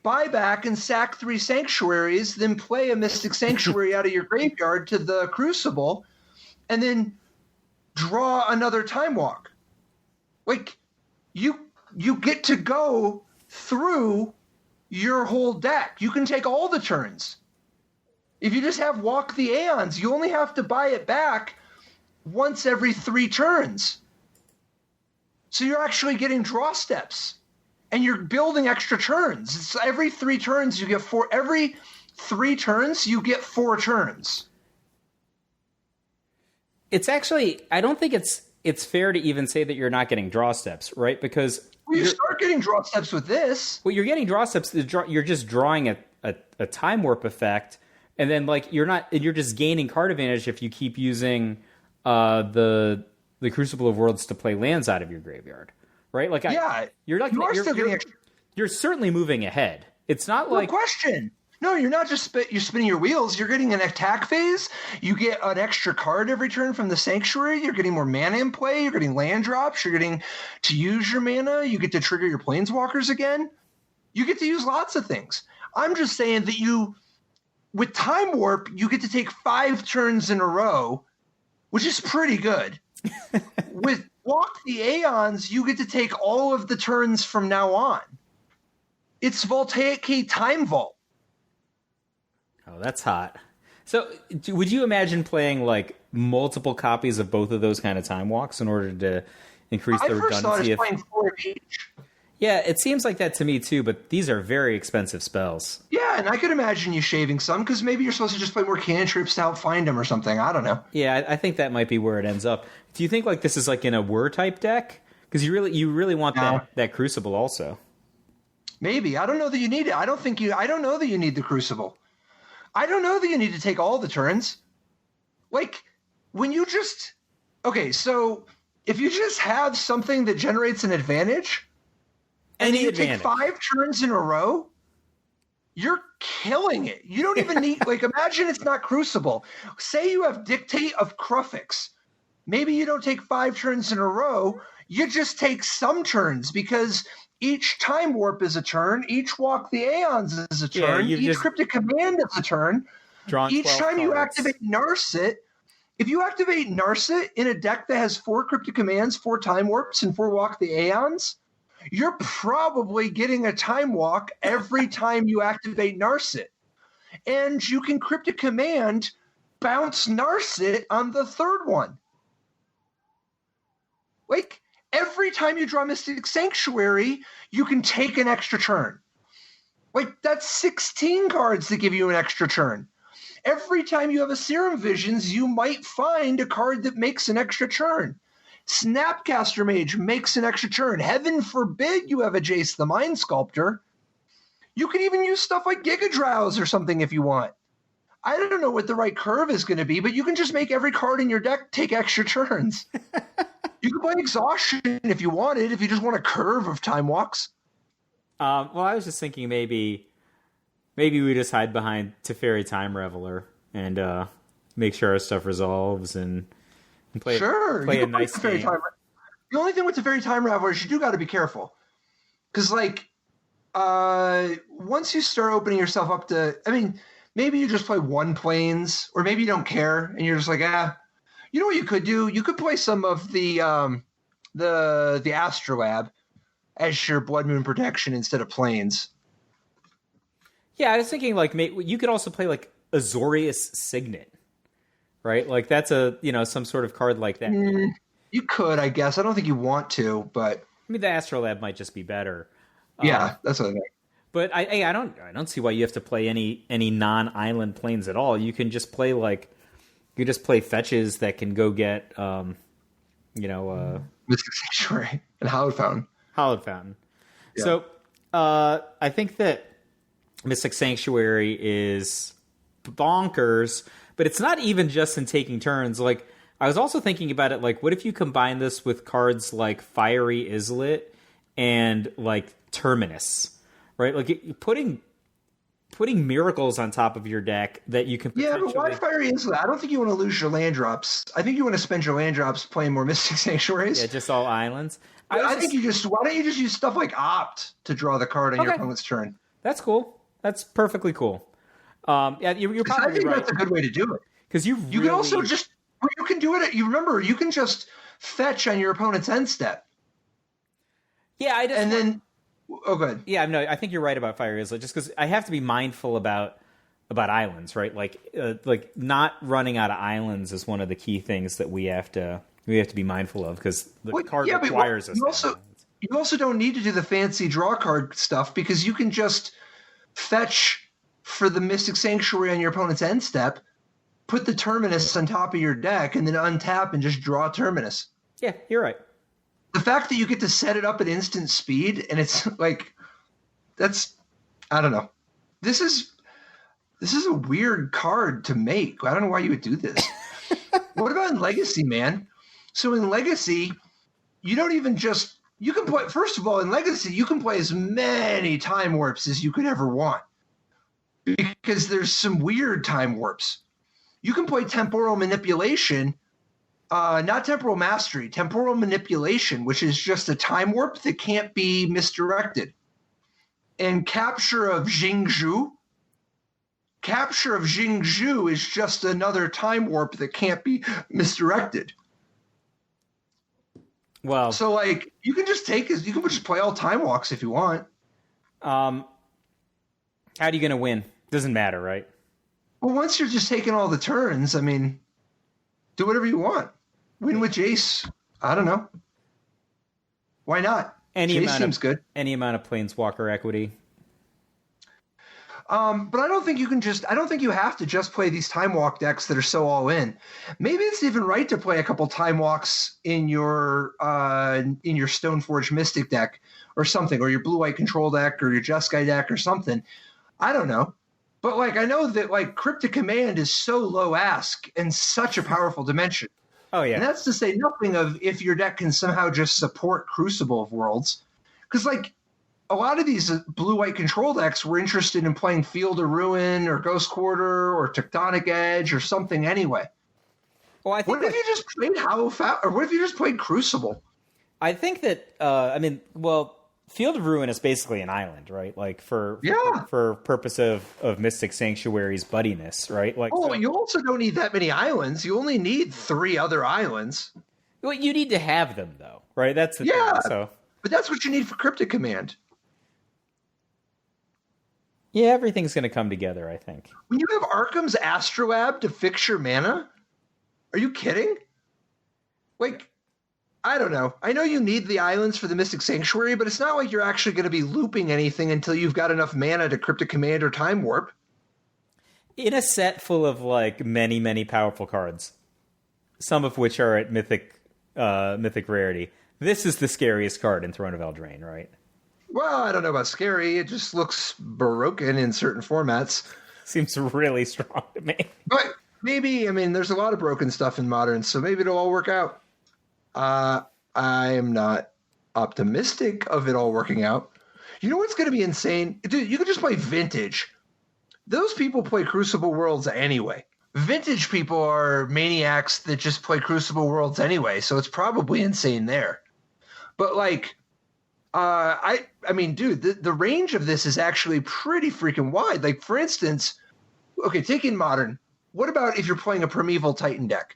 Speaker 2: buy back and sack 3 Sanctuaries, then play a Mystic Sanctuary out of your graveyard to the Crucible, and then draw another Time Walk. Like, you get to go through your whole deck. You can take all the turns. If you just have Walk the Aeons, you only have to buy it back once every 3 turns. So you're actually getting draw steps. And you're building extra turns. It's every 3 turns you get 4. Every 3 turns you get 4 turns.
Speaker 1: It's actually, I don't think it's fair to even say that you're not getting draw steps, right? Because
Speaker 2: you start getting draw steps with this.
Speaker 1: Well, you're getting draw steps. You're just drawing a time warp effect, and then like you're just gaining card advantage if you keep using the Crucible of Worlds to play lands out of your graveyard, right? Like you're certainly moving ahead. It's not like
Speaker 2: no question. No, you're not just you're spinning your wheels. You're getting an attack phase. You get an extra card every turn from the Sanctuary. You're getting more mana in play. You're getting land drops. You're getting to use your mana. You get to trigger your Planeswalkers again. You get to use lots of things. I'm just saying that with Time Warp, you get to take 5 turns in a row, which is pretty good. With Walk the Aeons, you get to take all of the turns from now on. It's Voltaic Time Vault.
Speaker 1: Oh, that's hot. So, would you imagine playing like multiple copies of both of those kind of time walks in order to increase the redundancy?
Speaker 2: I first thought playing 4 of each.
Speaker 1: Yeah, it seems like that to me too, but these are very expensive spells.
Speaker 2: Yeah, and I could imagine you shaving some because maybe you're supposed to just play more cantrips to help find them or something. I don't know.
Speaker 1: Yeah, I think that might be where it ends up. Do you think like this is like in a Whir type deck? Because you really want that Crucible also. Maybe.
Speaker 2: I don't know that you need it. I don't know that you need the Crucible. I don't know that you need to take all the turns. Like, when you just... Okay, so if you just have something that generates an advantage, and then you take 5 turns in a row, you're killing it. You don't even need... Like, imagine it's not Crucible. Say you have Dictate of Kruphix. Maybe you don't take 5 turns in a row. You just take some turns, because... Each Time Warp is a turn. Each Walk the Aeons is a turn. Each Cryptic Command is a turn. Each time you activate Narset, if you activate Narset in a deck that has 4 Cryptic Commands, 4 Time Warps, and 4 Walk the Aeons, you're probably getting a Time Walk every time you activate Narset. And you can Cryptic Command bounce Narset on the 3rd one. Like... Every time you draw Mystic Sanctuary, you can take an extra turn. Like, that's 16 cards that give you an extra turn. Every time you have a Serum Visions, you might find a card that makes an extra turn. Snapcaster Mage makes an extra turn. Heaven forbid you have a Jace the Mind Sculptor. You can even use stuff like Giga Drowse or something if you want. I don't know what the right curve is going to be, but you can just make every card in your deck take extra turns. You can play Exhaustion if you wanted, if you just want a curve of Time Walks.
Speaker 1: Well, I was just thinking maybe we just hide behind Teferi Time Reveler and make sure our stuff resolves and play a nice game.
Speaker 2: The only thing with Teferi Time Reveler is you do got to be careful. Because, like, once you start opening yourself up to... I mean, maybe you just play 1 Plains, or maybe you don't care, and you're just like, You know what you could do? You could play some of the Astrolabe as your Blood Moon protection instead of Plains.
Speaker 1: Yeah, I was thinking like you could also play like Azorius Signet, right? Like that's a some sort of card like that.
Speaker 2: You could, I guess. I don't think you want to, but
Speaker 1: I mean, the Astrolabe might just be better.
Speaker 2: yeah, that's what I think.
Speaker 1: But I don't see why you have to play any non-island planes at all. You can just play fetches that can go get
Speaker 2: Mystic Sanctuary and Hallowed Fountain.
Speaker 1: Hallowed Fountain.
Speaker 2: Yeah.
Speaker 1: So I think that Mystic Sanctuary is bonkers, but it's not even just in taking turns. Like I was also thinking about it, like what if you combine this with cards like Fiery Islet and like Terminus, right? Like putting miracles on top of your deck that you can
Speaker 2: Yeah, but why Fiery Islet? I don't think you want to lose your land drops. I think you want to spend your land drops playing more Mystic Sanctuaries.
Speaker 1: Yeah, just all islands.
Speaker 2: Why don't you just use stuff like Opt to draw the card on your opponent's turn?
Speaker 1: That's cool. That's perfectly cool. Yeah, you're probably
Speaker 2: I think
Speaker 1: right.
Speaker 2: that's a good way to do it.
Speaker 1: Because you
Speaker 2: can also just you can do it. You remember you can just fetch on your opponent's end step.
Speaker 1: Yeah,
Speaker 2: then good.
Speaker 1: Yeah, no, I think you're right about Fire Islet. Just because I have to be mindful about islands, right? Like not running out of islands is one of the key things that we have to be mindful of because the card requires us.
Speaker 2: You also don't need to do the fancy draw card stuff because you can just fetch for the Mystic Sanctuary on your opponent's end step, put the Terminus on top of your deck, and then untap and just draw Terminus.
Speaker 1: Yeah, you're right.
Speaker 2: The fact that you get to set it up at instant speed and it's like I don't know. This is a weird card to make. I don't know why you would do this. What about in Legacy, man? So in Legacy, you don't even just you can play. First of all, in Legacy, you can play as many time warps as you could ever want because there's some weird time warps. You can play Temporal Manipulation, not Temporal Mastery, Temporal Manipulation, which is just a time warp that can't be misdirected. And Capture of Jingzhu. Capture of Jingzhu is just another time warp that can't be misdirected.
Speaker 1: Well,
Speaker 2: so like you can just play all time walks if you want.
Speaker 1: How are you going to win? Doesn't matter, right?
Speaker 2: Well, once you're just taking all the turns, I mean, do whatever you want. Win with Jace. I don't know. Why not? Jace seems good.
Speaker 1: Any amount of Planeswalker equity.
Speaker 2: But I don't think you have to just play these time walk decks that are so all in. Maybe it's even right to play a couple time walks in your Stoneforge Mystic deck or something, or your blue white control deck or your Jeskai deck or something. I don't know. But like I know that like Cryptic Command is so low ask and such a powerful dimension.
Speaker 1: Oh yeah.
Speaker 2: And that's to say nothing of if your deck can somehow just support Crucible of Worlds. Because like a lot of these blue-white control decks were interested in playing Field of Ruin or Ghost Quarter or Tectonic Edge or something anyway.
Speaker 1: Well, I think
Speaker 2: what if you just played or what if you just played Crucible?
Speaker 1: I think that Field of Ruin is basically an island, right? Like for purpose of Mystic Sanctuary's buddiness, right? Like
Speaker 2: you also don't need that many islands. You only need 3 other islands.
Speaker 1: Well, you need to have them though, right? That's the thing. So,
Speaker 2: but that's what you need for Cryptic Command.
Speaker 1: Yeah, everything's going to come together, I think.
Speaker 2: When you have Arkham's Astrolabe to fix your mana? Are you kidding? Like, I don't know. I know you need the islands for the Mystic Sanctuary, but it's not like you're actually going to be looping anything until you've got enough mana to Cryptic Command or Time Warp.
Speaker 1: In a set full of, like, many, many powerful cards, some of which are at mythic rarity, this is the scariest card in Throne of Eldraine, right?
Speaker 2: Well, I don't know about scary. It just looks broken in certain formats.
Speaker 1: Seems really strong to me.
Speaker 2: But maybe, I mean, there's a lot of broken stuff in Modern, so maybe it'll all work out. I am not optimistic of it all working out. You know what's going to be insane? Dude, you could just play Vintage. Those people play Crucible Worlds anyway. Vintage people are maniacs that just play Crucible Worlds anyway, so it's probably insane there. But, like... I mean, dude, the range of this is actually pretty freaking wide. Like, for instance, okay, taking Modern, what about if you're playing a Primeval Titan deck?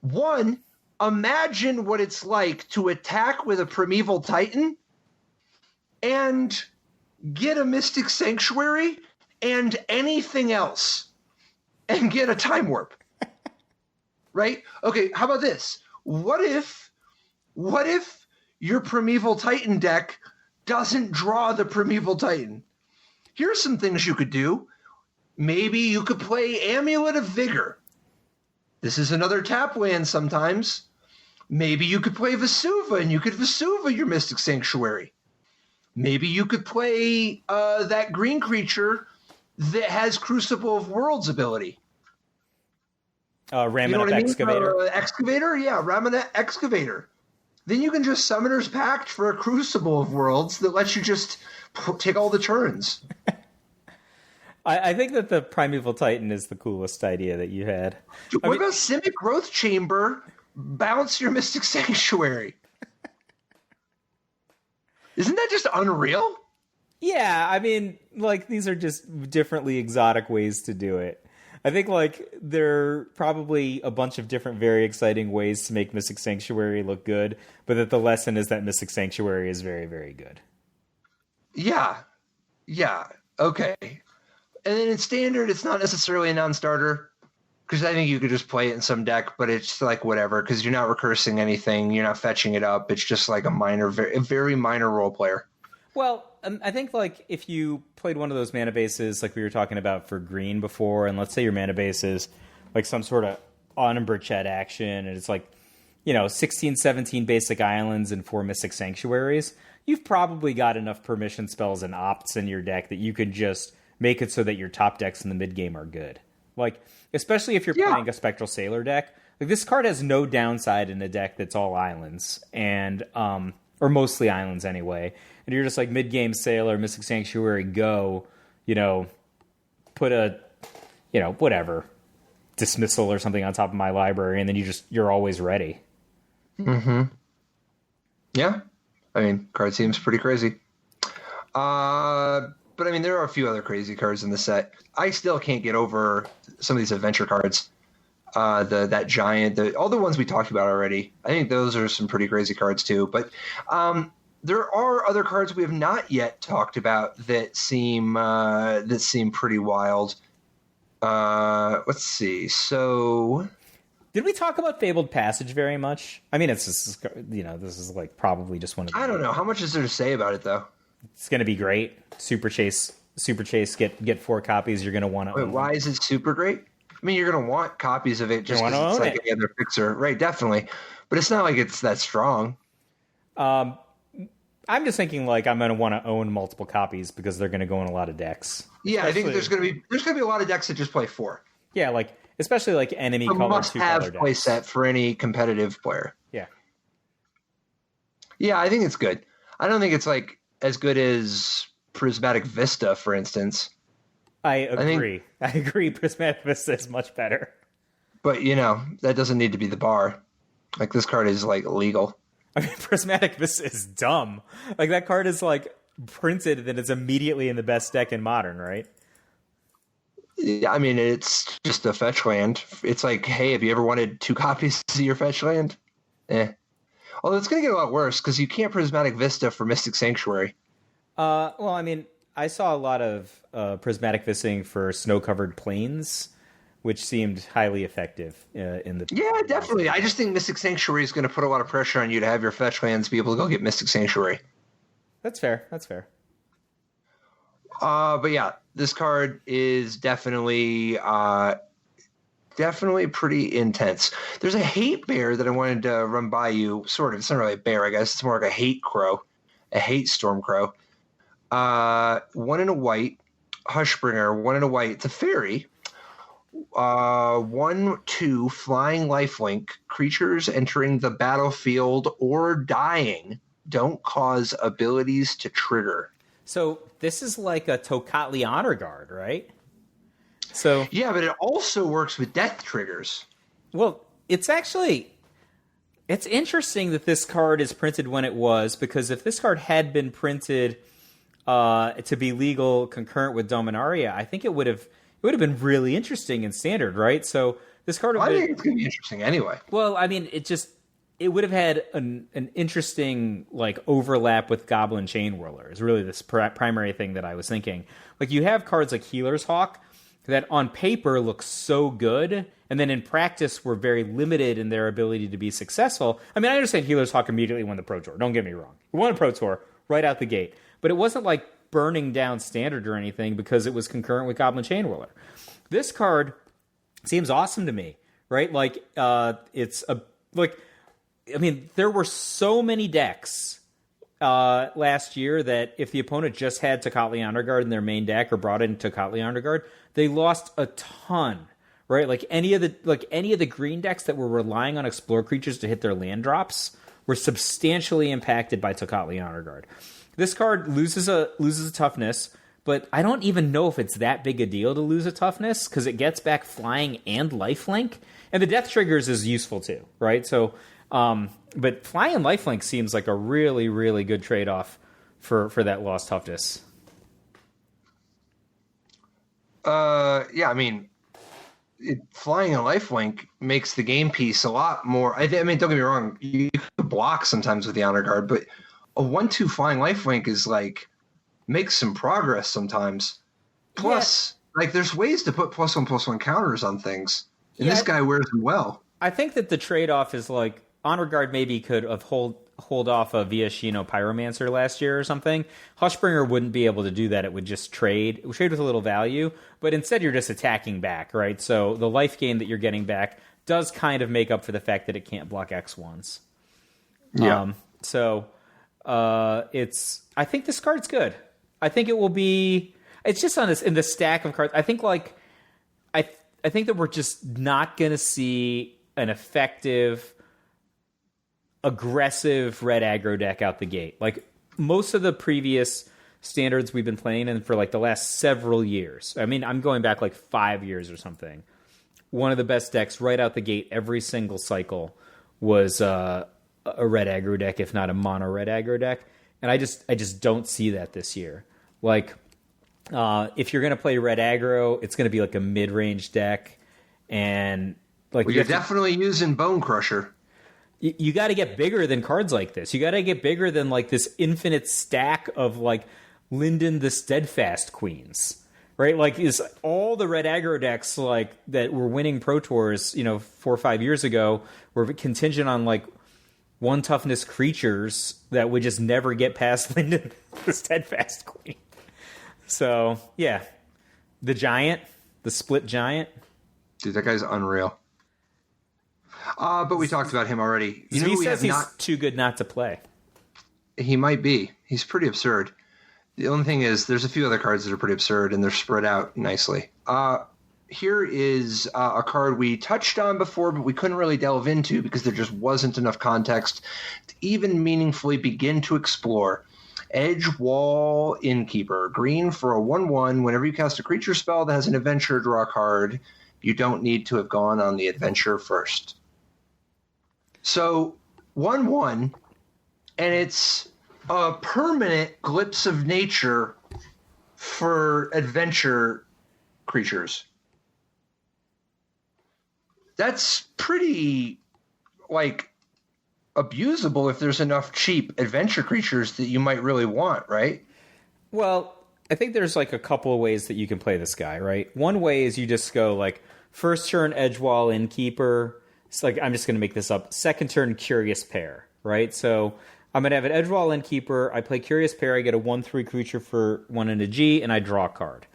Speaker 2: One, imagine what it's like to attack with a Primeval Titan and get a Mystic Sanctuary and anything else and get a Time Warp. right? Okay, how about this? What if your Primeval Titan deck doesn't draw the Primeval Titan? Here's some things you could do. Maybe you could play Amulet of Vigor. This is another tap land sometimes. Maybe you could play Vesuva, and you could Vesuva your Mystic Sanctuary. Maybe you could play that green creature that has Crucible of Worlds ability.
Speaker 1: Ramineth Excavator.
Speaker 2: Excavator? Yeah, Ramineth Excavator. Then you can just Summoner's Pact for a Crucible of Worlds that lets you just take all the turns.
Speaker 1: I think that the Primeval Titan is the coolest idea that you had.
Speaker 2: What about Simic Growth Chamber? Bounce your Mystic Sanctuary. Isn't that just unreal?
Speaker 1: Yeah, I mean, like, these are just differently exotic ways to do it. I think, like, there are probably a bunch of different very exciting ways to make Mystic Sanctuary look good, but that the lesson is that Mystic Sanctuary is very, very good.
Speaker 2: Yeah. Yeah. Okay. And then in Standard, it's not necessarily a non-starter, because I think you could just play it in some deck, but it's like whatever, because you're not recursing anything, you're not fetching it up, it's just like a very minor role player.
Speaker 1: Well, I think, like, if you played one of those mana bases like we were talking about for green before, and let's say your mana base is like some sort of Umbra action, and it's like, 16, 17 basic islands and 4 Mystic Sanctuaries, you've probably got enough permission spells and opts in your deck that you could just make it so that your top decks in the mid-game are good. Like, especially if you're playing a Spectral Sailor deck, like, this card has no downside in a deck that's all islands, and or mostly islands anyway. And you're just like, mid-game Sailor, Mystic Sanctuary, go, put a, whatever, Dismissal or something on top of my library, and then you're always ready.
Speaker 2: Mm-hmm. Yeah. I mean, card seems pretty crazy. But I mean, there are a few other crazy cards in the set. I still can't get over some of these adventure cards. That giant, all the ones we talked about already. I think those are some pretty crazy cards too. But there are other cards we have not yet talked about that seem pretty wild. Let's see. So,
Speaker 1: did we talk about Fabled Passage very much? I mean, this is like probably just one of the...
Speaker 2: I don't know. How much is there to say about it though?
Speaker 1: It's going to be great. Super Chase, get 4 copies. You're going to want to own.
Speaker 2: Why is it super great? I mean, you're going to want copies of it just because it's like any other fixer. Right, definitely. But it's not like it's that strong.
Speaker 1: I'm just thinking, like, I'm going to want to own multiple copies because they're going to go in a lot of decks.
Speaker 2: Yeah, especially, I think there's going to be a lot of decks that just play 4.
Speaker 1: Yeah, like, especially like enemy color, 2 color decks.
Speaker 2: Must-have play set for any competitive player.
Speaker 1: Yeah.
Speaker 2: Yeah, I think it's good. I don't think it's like as good as Prismatic Vista, for instance.
Speaker 1: I agree. I agree. Prismatic Vista is much better.
Speaker 2: But, that doesn't need to be the bar. Like, this card is, like, legal.
Speaker 1: I mean, Prismatic Vista is dumb. Like, that card is, like, printed that it's immediately in the best deck in Modern, right?
Speaker 2: Yeah, I mean, it's just a fetch land. It's like, hey, have you ever wanted 2 copies of your fetch land? Although it's going to get a lot worse, because you can't Prismatic Vista for Mystic Sanctuary.
Speaker 1: Well, I mean, I saw a lot of Prismatic Visting for snow-covered plains, which seemed highly effective in the...
Speaker 2: Yeah, definitely. I just think Mystic Sanctuary is going to put a lot of pressure on you to have your fetch lands be able to go get Mystic Sanctuary.
Speaker 1: That's fair. That's fair.
Speaker 2: But yeah, this card is definitely pretty intense. There's a hate bear that I wanted to run by you. Sort of. It's not really a bear, I guess. It's more like a hate crow. A hate storm crow. 1 and a white. Hushbringer, 1 and a white. It's a fairy. 1/2 flying lifelink. Creatures entering the battlefield or dying don't cause abilities to trigger.
Speaker 1: So this is like a Tocatli Honor Guard, right? So
Speaker 2: yeah, but it also works with death triggers.
Speaker 1: Well, it's interesting that this card is printed when it was, because if this card had been printed to be legal concurrent with Dominaria, I think it would have been really interesting in Standard, right? So this card
Speaker 2: I think it's going to be interesting anyway.
Speaker 1: Well, I mean, it would have had an interesting, like, overlap with Goblin Chain Whirler is really this primary thing that I was thinking. Like, you have cards like Healer's Hawk, that on paper look so good, and then in practice were very limited in their ability to be successful. I mean, I understand Healer's Hawk immediately won the Pro Tour. Don't get me wrong. He won a Pro Tour right out the gate. But it wasn't like burning down Standard or anything because it was concurrent with Goblin Chainwhirler. This card seems awesome to me, right? Like, there were so many decks last year that if the opponent just had Tocatli Honor Guard in their main deck or brought in Tocatli Honor Guard, they lost a ton, right? Like any of the green decks that were relying on Explore creatures to hit their land drops were substantially impacted by Tocatli Honor Guard. This card loses a toughness, but I don't even know if it's that big a deal to lose a toughness because it gets back flying and lifelink, and the death triggers is useful too, right? So, but flying and lifelink seems like a really, really good trade-off for that lost toughness.
Speaker 2: Yeah, I mean, flying and lifelink makes the game piece a lot more. I mean, don't get me wrong, you can block sometimes with the honor guard, but a 1/2 flying lifelink is like makes some progress sometimes. Plus, like, there's ways to put +1/+1 counters on things, and this guy wears them well.
Speaker 1: I think that the trade-off is like honor guard maybe could have hold off a Viashino Pyromancer last year or something. Hushbringer wouldn't be able to do that. It would just trade with a little value, but instead you're just attacking back, right? So the life gain that you're getting back does kind of make up for the fact that it can't block X1s.
Speaker 2: Yeah.
Speaker 1: I think this card's good. I think it will be. It's just on this in the stack of cards. I think I think that we're just not going to see an effective, aggressive red aggro deck out the gate. Like most of the previous standards we've been playing in for like the last several years. I mean, I'm going back like 5 years or something. One of the best decks right out the gate every single cycle was a red aggro deck, if not a mono red aggro deck. And I just don't see that this year. Like, if you're going to play red aggro, it's going to be like a mid-range deck. And like,
Speaker 2: you're definitely using Bone Crusher.
Speaker 1: You got to get bigger than cards like this. You got to get bigger than like this infinite stack of like Lyndon the Steadfast Queens, right? Like, is all the red aggro decks like that were winning Pro Tours, 4 or 5 years ago, were contingent on like 1 toughness creatures that would just never get past Lyndon the Steadfast Queen. So yeah, the split giant.
Speaker 2: Dude, that guy's unreal. But we talked about him already.
Speaker 1: He says he's too good not to play.
Speaker 2: He might be. He's pretty absurd. The only thing is, there's a few other cards that are pretty absurd, and they're spread out nicely. Here is a card we touched on before, but we couldn't really delve into because there just wasn't enough context to even meaningfully begin to explore. Edgewall Innkeeper. Green for a 1/1. Whenever you cast a creature spell that has an adventure, draw a card. You don't need to have gone on the adventure first. So, 1/1, and it's a permanent glimpse of nature for adventure creatures. That's pretty, like, abusable if there's enough cheap adventure creatures that you might really want, right?
Speaker 1: Well, I think there's like a couple of ways that you can play this guy, right? One way is you just go like first turn Edgewall Innkeeper. It's like, I'm just going to make this up. Second turn Curious Pair, right? So I'm going to have an Edgewall Innkeeper. I play Curious Pair. I get a 1/3 creature for 1 and a G, and I draw a card.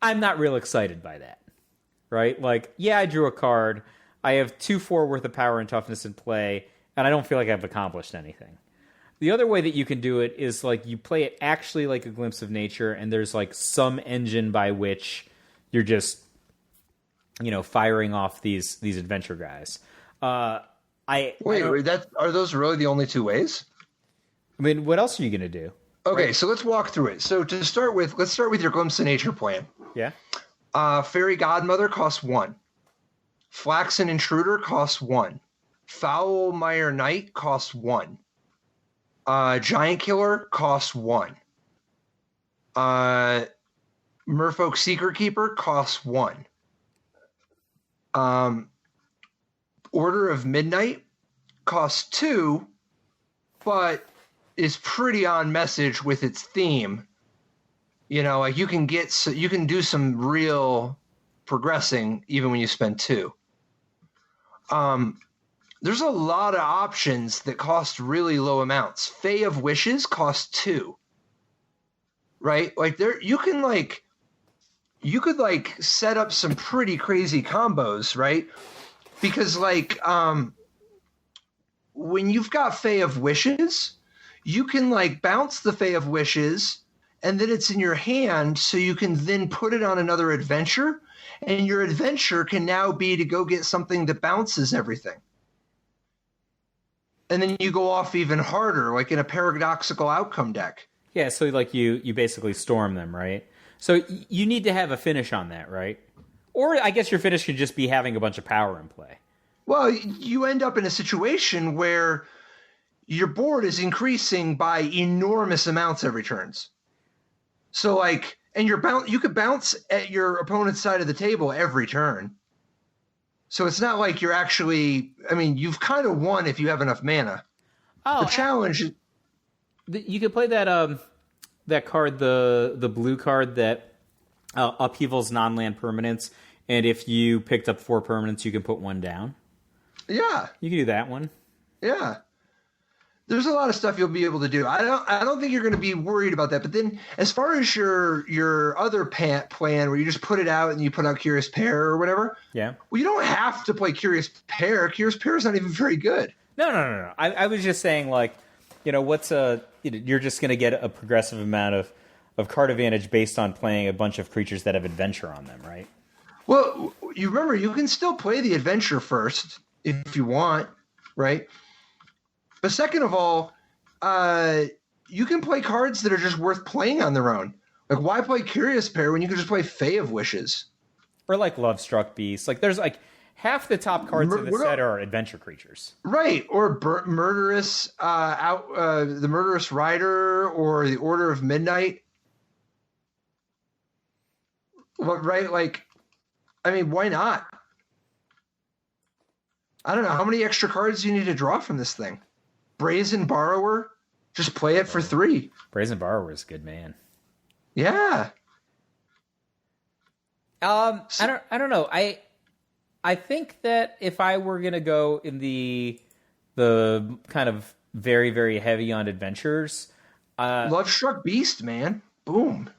Speaker 1: I'm not real excited by that, right? Like, yeah, I drew a card. I have 2/4 worth of power and toughness in play, and I don't feel like I've accomplished anything. The other way that you can do it is like you play it actually like a glimpse of nature, and there's like some engine by which you're just, firing off these adventure guys. Are those really the only two ways?
Speaker 2: I
Speaker 1: mean, what else are you going to do?
Speaker 2: Okay,
Speaker 1: right?
Speaker 2: So let's walk through it. So to start with, let's start with your glimpse of nature plan.
Speaker 1: Yeah.
Speaker 2: Fairy Godmother costs 1. Flaxen Intruder costs 1. Foulmire Knight costs 1. Giant Killer costs 1. Merfolk Secret Keeper costs 1. Order of Midnight costs 2, but is pretty on message with its theme. Like you can do some real progressing even when you spend 2. There's a lot of options that cost really low amounts. Fae of Wishes costs 2. Right? Like you could set up some pretty crazy combos, right? Because when you've got Fae of Wishes, you can bounce the Fae of Wishes and then it's in your hand, so you can then put it on another adventure, and your adventure can now be to go get something that bounces everything. And then you go off even harder, like in a paradoxical outcome deck.
Speaker 1: Yeah, so you basically storm them, right? So you need to have a finish on that, right? Or I guess your finish could just be having a bunch of power in play.
Speaker 2: Well, you end up in a situation where your board is increasing by enormous amounts every turns. So and you could bounce at your opponent's side of the table every turn. So it's not like you're actually, you've kind of won if you have enough mana.
Speaker 1: Oh,
Speaker 2: the challenge is...
Speaker 1: You could play that card, the blue card that upheavals non-land permanents, and if you picked up 4 permanents, you can put 1 down.
Speaker 2: Yeah.
Speaker 1: You can do that one.
Speaker 2: Yeah. There's a lot of stuff you'll be able to do. I don't think you're going to be worried about that. But then, as far as your other plan, where you just put it out and you put out Curious Pair or whatever,
Speaker 1: yeah.
Speaker 2: Well, you don't have to play Curious Pair. Curious Pair is not even very good.
Speaker 1: No. I was just saying, you're just going to get a progressive amount of card advantage based on playing a bunch of creatures that have adventure on them, right?
Speaker 2: Well, you remember you can still play the adventure first if you want, right? But second of all, you can play cards that are just worth playing on their own. Like, why play Curious Pair when you can just play Fae of Wishes?
Speaker 1: Or Love Struck Beast. There's half the top cards in the set are adventure creatures. Right.
Speaker 2: Or Murderous, the Murderous Rider, or the Order of Midnight. Well, right? Why not? I don't know. How many extra cards do you need to draw from this thing? Brazen Borrower? Just play it for 3.
Speaker 1: Brazen Borrower is good, man.
Speaker 2: Yeah.
Speaker 1: I don't know. I think that if I were gonna go in the kind of very, very heavy on adventures,
Speaker 2: Love Struck Beast, man. Boom.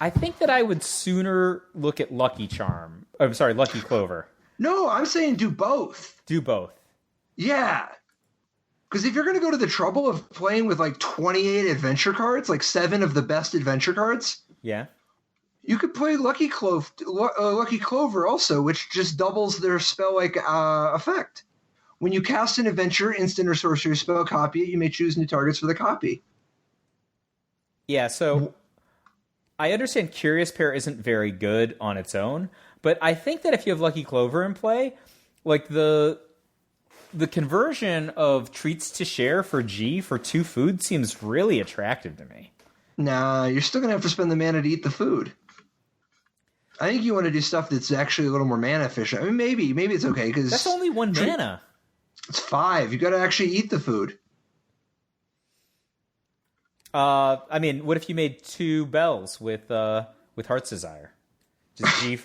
Speaker 1: I think that I would sooner look at Lucky Clover.
Speaker 2: No, I'm saying do both.
Speaker 1: Do both.
Speaker 2: Yeah. Because if you're going to go to the trouble of playing with 28 adventure cards, 7 of the best adventure cards,
Speaker 1: yeah,
Speaker 2: you could play Lucky Clover also, which just doubles their spell effect. When you cast an adventure, instant or sorcery spell, copy it. You may choose new targets for the copy.
Speaker 1: Yeah, so I understand Curious Pair isn't very good on its own, but I think that if you have Lucky Clover in play, the conversion of Treats to Share for G for 2 food seems really attractive to me.
Speaker 2: Nah, you're still going to have to spend the mana to eat the food. I think you want to do stuff that's actually a little more mana efficient. Maybe it's okay because
Speaker 1: that's only 1 mana.
Speaker 2: It's 5. You got to actually eat the food.
Speaker 1: What if you made 2 bells with Heart's Desire? Just G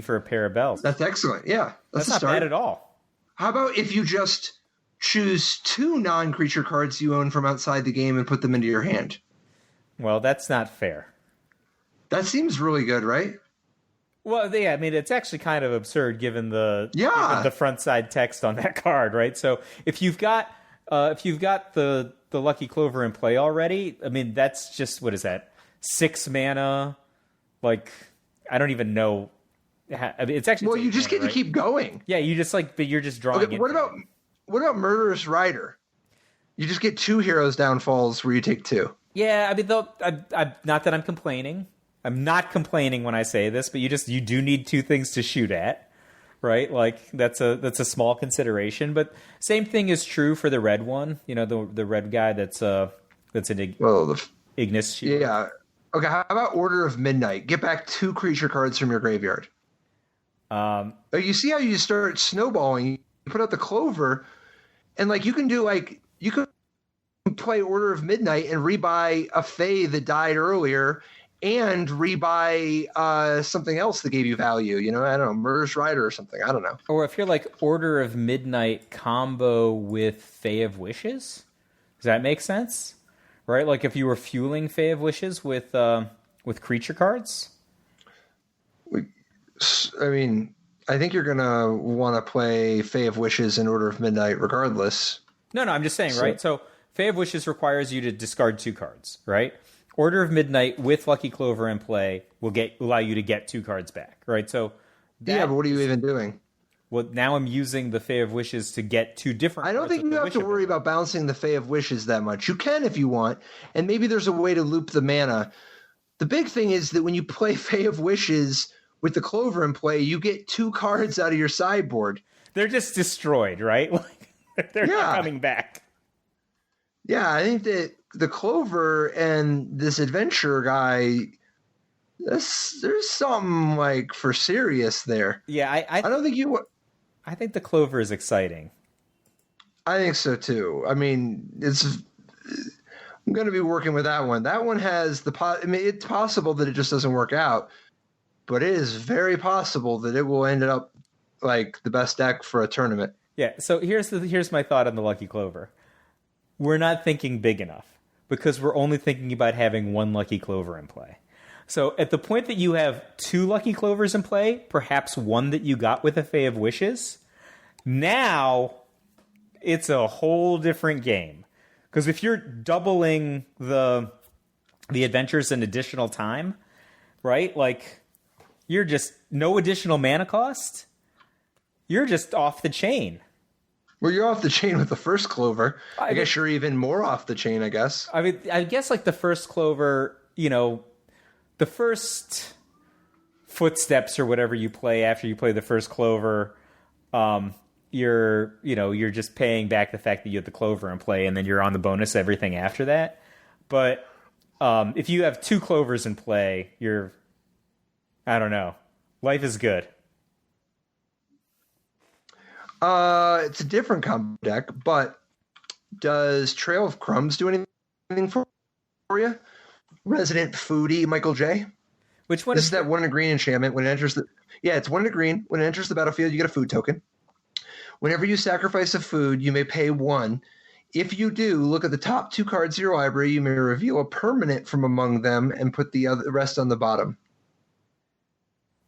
Speaker 1: for a pair of bells.
Speaker 2: That's excellent. Yeah,
Speaker 1: that's not bad at all.
Speaker 2: How about if you just choose 2 non-creature cards you own from outside the game and put them into your hand?
Speaker 1: Well, that's not fair.
Speaker 2: That seems really good, right?
Speaker 1: Well, yeah, it's actually kind of absurd given the front side text on that card, right? So if you've got the Lucky Clover in play already, that's just, what is that? 6 mana? I don't even know. It's actually,
Speaker 2: well, you just get to keep going.
Speaker 1: Yeah, you just but you're just drawing.
Speaker 2: Okay, what about Murderous Rider? You just get 2 heroes downfalls where you take 2.
Speaker 1: Yeah, I'm not that I'm complaining. I'm not complaining when I say this, but you do need 2 things to shoot at, right? That's a small consideration. But same thing is true for the red one. The red guy that's an Ignis.
Speaker 2: Yeah. Okay. How about Order of Midnight? Get back 2 creature cards from your graveyard. You see how you start snowballing? You put out the Clover, and you can do you can play Order of Midnight and rebuy a Fae that died earlier, and rebuy something else that gave you value. You know, I don't know, Murderous Rider or something. I don't know.
Speaker 1: Or if you're like Order of Midnight combo with Fae of Wishes, does that make sense? Right, like if you were fueling Fae of Wishes with creature cards.
Speaker 2: I mean, I think you're gonna want to play Fae of Wishes and Order of Midnight regardless.
Speaker 1: No, I'm just saying, right? So Fae of Wishes requires you to discard 2 cards, right? Order of Midnight with Lucky Clover in play will allow you to get 2 cards back, right? So
Speaker 2: yeah, but what are you even doing?
Speaker 1: Well, now I'm using the Fae of Wishes to get 2 different.
Speaker 2: I don't think you have to worry about balancing the Fae of Wishes that much. You can if you want, and maybe there's a way to loop the mana. The big thing is that when you play Fae of Wishes with the Clover in play, you get 2 cards out of your sideboard.
Speaker 1: They're just destroyed, right? Like they're not coming back.
Speaker 2: Yeah, I think that the Clover and this adventure guy, there's something like for serious there.
Speaker 1: Yeah, I
Speaker 2: don't think you.
Speaker 1: I think the Clover is exciting.
Speaker 2: I think so too. I mean, I'm going to be working with that one. That one has I mean, it's possible that it just doesn't work out, but it is very possible that it will end up like the best deck for a tournament.
Speaker 1: Yeah. So here's my thought on the Lucky Clover. We're not thinking big enough because we're only thinking about having 1 Lucky Clover in play. So at the point that you have 2 Lucky Clovers in play, perhaps 1 that you got with a Fae of Wishes, now it's a whole different game. Because if you're doubling the adventures in additional time, right? Like, you're just no additional mana cost. You're just off the chain.
Speaker 2: Well, you're off the chain with the first Clover. I guess you're even more off the chain, I guess.
Speaker 1: I mean, I guess like the first Clover, you know, the first footsteps or whatever you play after you play the first Clover, you're just paying back the fact that you have the Clover in play, and then you're on the bonus everything after that. But if you have 2 Clovers in play, I don't know. Life is good.
Speaker 2: It's a different combo deck, but does Trail of Crumbs do anything for you? Resident Foodie Michael J.
Speaker 1: Which one?
Speaker 2: This is that 1 green enchantment. When it enters it's 1 green. When it enters the battlefield, you get a food token. Whenever you sacrifice a food, you may pay 1. If you do, look at the top 2 cards of your library. You may reveal a permanent from among them and put the rest on the bottom.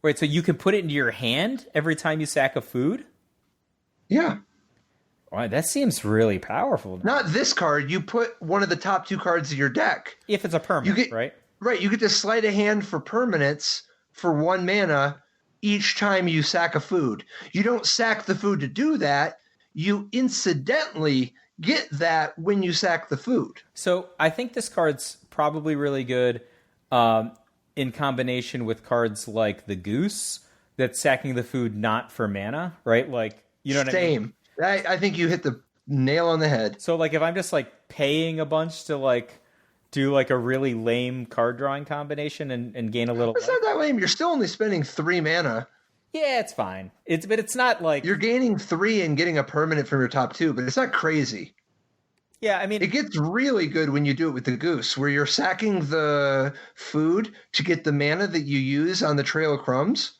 Speaker 1: Wait, so you can put it into your hand every time you sack a food?
Speaker 2: Yeah.
Speaker 1: Wow, that seems really powerful.
Speaker 2: Not this card. You put one of the top 2 cards of your deck.
Speaker 1: If it's a permanent, right?
Speaker 2: Right. You get to slide a hand for permanents for 1 mana each time you sack a food. You don't sack the food to do that. You incidentally get that when you sack the food.
Speaker 1: So I think this card's probably really good in combination with cards like the Goose, that's sacking the food not for mana, right? Like, you know what I mean?
Speaker 2: I think you hit the nail on the head.
Speaker 1: So like if I'm just like paying a bunch to like do like a really lame card drawing combination and gain a little.
Speaker 2: It's not that lame. You're still only spending 3 mana.
Speaker 1: Yeah, it's fine. But it's not like
Speaker 2: you're gaining 3 and getting a permanent from your top 2, but it's not crazy.
Speaker 1: Yeah, I mean,
Speaker 2: it gets really good when you do it with the Goose, where you're sacking the food to get the mana that you use on the Trail of Crumbs.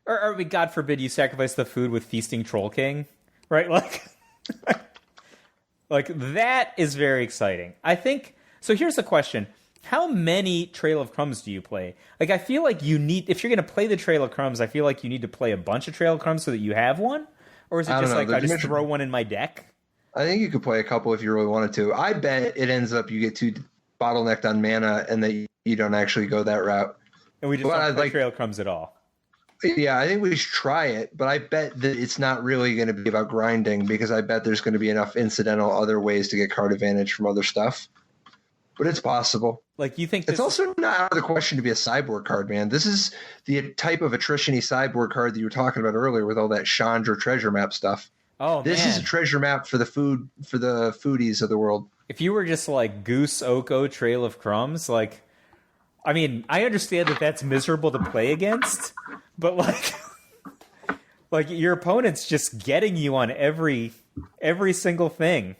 Speaker 1: Or God forbid you sacrifice the food with Feasting Troll King, right? Like, like that is very exciting. I think. So here's the question: how many Trail of Crumbs do you play? Like, I feel like you need, if you're going to play the Trail of Crumbs, I feel like you need to play a bunch of Trail of Crumbs so that you have one, or is it just like I just throw one in my deck?
Speaker 2: I think you could play a couple if you really wanted to. I bet it ends up you get too bottlenecked on mana and that you don't actually go that route.
Speaker 1: And we just don't play Trail of Crumbs at all.
Speaker 2: Yeah, I think we should try it, but I bet that it's not really going to be about grinding because I bet there's going to be enough incidental other ways to get card advantage from other stuff. But it's possible.
Speaker 1: Like, you think
Speaker 2: it's also not out of the question to be a sideboard card, man. This is the type of attrition-y sideboard card that you were talking about earlier with all that Chandra treasure map stuff.
Speaker 1: Oh,
Speaker 2: this is a treasure map for the foodies of the world.
Speaker 1: If you were just like Goose, Oko, Trail of Crumbs, like, I mean, I understand that that's miserable to play against, but like your opponent's just getting you on every single thing,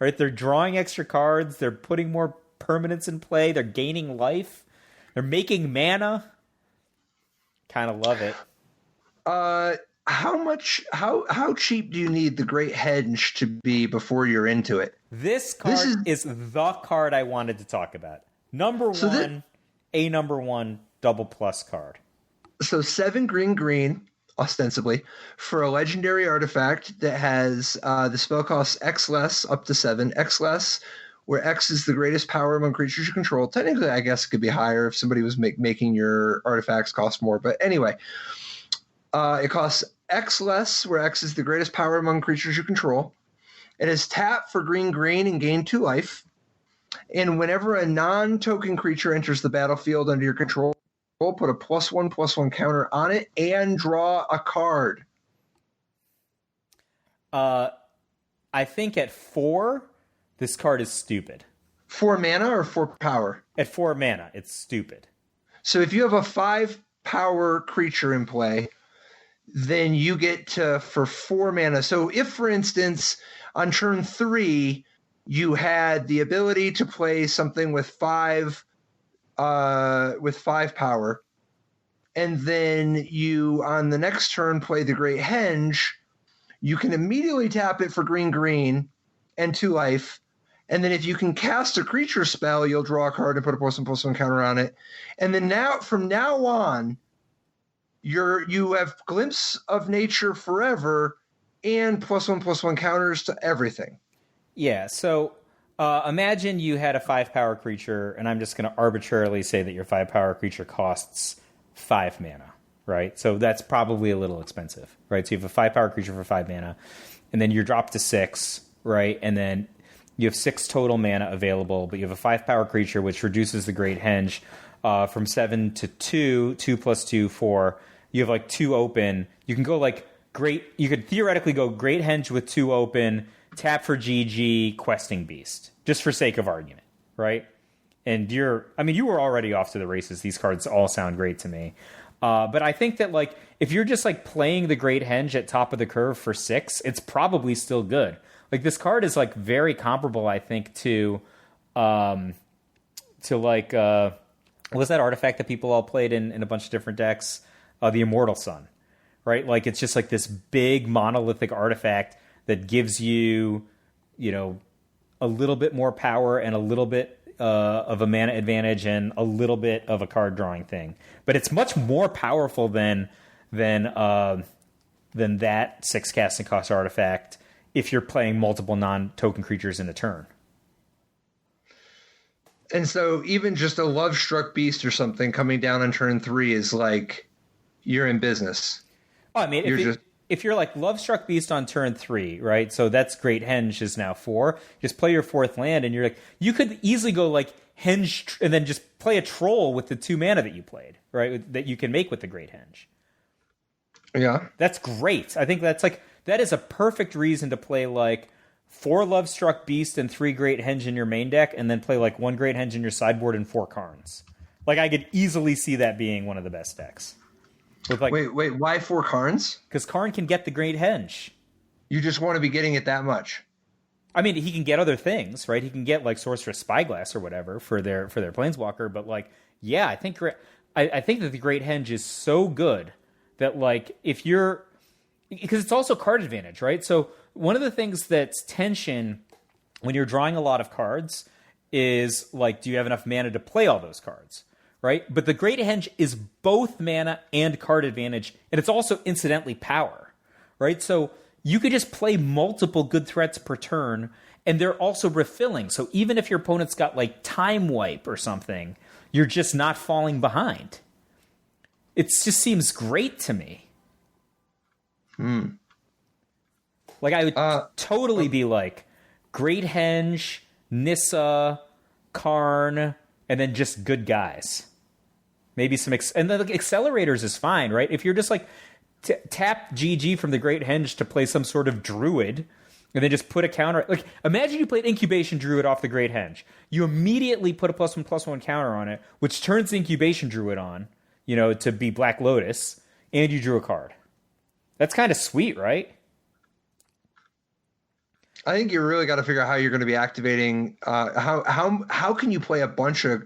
Speaker 1: right? They're drawing extra cards, they're putting more permanents in play, they're gaining life. They're making mana. Kind of love it.
Speaker 2: How cheap do you need the Great Henge to be before you're into it?
Speaker 1: This card is the card I wanted to talk about. Number one double plus card.
Speaker 2: So 7 green, ostensibly, for a legendary artifact that has the spell costs X less up to 7, X less, where X is the greatest power among creatures you control. Technically, I guess it could be higher if somebody was making your artifacts cost more. But anyway, it costs X less, where X is the greatest power among creatures you control. It is tap for green and gain 2 life. And whenever a non-token creature enters the battlefield under your control, put a +1/+1 counter on it and draw a card.
Speaker 1: I think at 4, this card is stupid.
Speaker 2: 4 mana or 4 power?
Speaker 1: At 4 mana, it's stupid.
Speaker 2: So if you have a 5 power creature in play, then you get to, for 4 mana. So if, for instance, on turn 3, you had the ability to play something with 5 power, and then you, on the next turn, play the Great Henge, you can immediately tap it for green and 2 life, and then if you can cast a creature spell, you'll draw a card and put a +1/+1 counter on it. And then from now on, you have Glimpse of Nature forever and +1/+1 counters to everything.
Speaker 1: Yeah, so imagine you had a 5 power creature, and I'm just going to arbitrarily say that your 5 power creature costs 5 mana, right? So that's probably a little expensive, right? So you have a 5 power creature for 5 mana, and then you're dropped to 6, right? And then you have 6 total mana available, but you have a 5 power creature, which reduces the Great Henge from 7 to 2, 2 + 2, 4. You have like 2 open. You can go like you could theoretically go Great Henge with 2 open, tap for GG, Questing Beast, just for sake of argument, right? And you were already off to the races. These cards all sound great to me. But I think that like if you're just like playing the Great Henge at top of the curve for 6, it's probably still good. Like this card is like very comparable, I think, to like what was that artifact that people all played in a bunch of different decks? The Immortal Sun, right? Like it's just like this big monolithic artifact that gives you, a little bit more power and a little bit of a mana advantage and a little bit of a card drawing thing. But it's much more powerful than that 6 casting cost artifact if you're playing multiple non-token creatures in a turn.
Speaker 2: And so even just a Love-Struck Beast or something coming down on turn 3 is like you're in business.
Speaker 1: Oh, I mean, if you're like Love-Struck Beast on turn 3, right? So that's Great Henge is now 4. Just play your 4th land, and you're like, you could easily go like Henge and then just play a Troll with the 2 mana that you played, right? That you can make with the Great Henge.
Speaker 2: Yeah,
Speaker 1: that's great. I think that is a perfect reason to play like 4 Love-Struck Beast and 3 Great Henge in your main deck, and then play like 1 Great Henge in your sideboard and 4 Karns. Like I could easily see that being one of the best decks. With like,
Speaker 2: wait, why 4 Karns?
Speaker 1: Because Karn can get the Great Henge.
Speaker 2: You just want to be getting it that much.
Speaker 1: I mean, he can get other things, right? He can get like Sorceress Spyglass or whatever for their Planeswalker. But like, yeah, I think that the Great Henge is so good that like because it's also card advantage, right? So one of the things that's tension when you're drawing a lot of cards is like, do you have enough mana to play all those cards? Right? But the Great Henge is both mana and card advantage, and it's also incidentally power, right? So you could just play multiple good threats per turn, and they're also refilling. So even if your opponent's got like Time Wipe or something, you're just not falling behind. It just seems great to me. Like I would totally be like Great Henge, Nissa, Karn, and then just good guys. Maybe some and the accelerators is fine, right? If you're just like tap GG from the Great Henge to play some sort of druid, and then just put a counter. Like imagine you played Incubation Druid off the Great Henge. You immediately put a +1/+1 counter on it, which turns the Incubation Druid on, to be Black Lotus, and you drew a card. That's kind of sweet, right?
Speaker 2: I think you really got to figure out how you're going to be activating. How can you play a bunch of?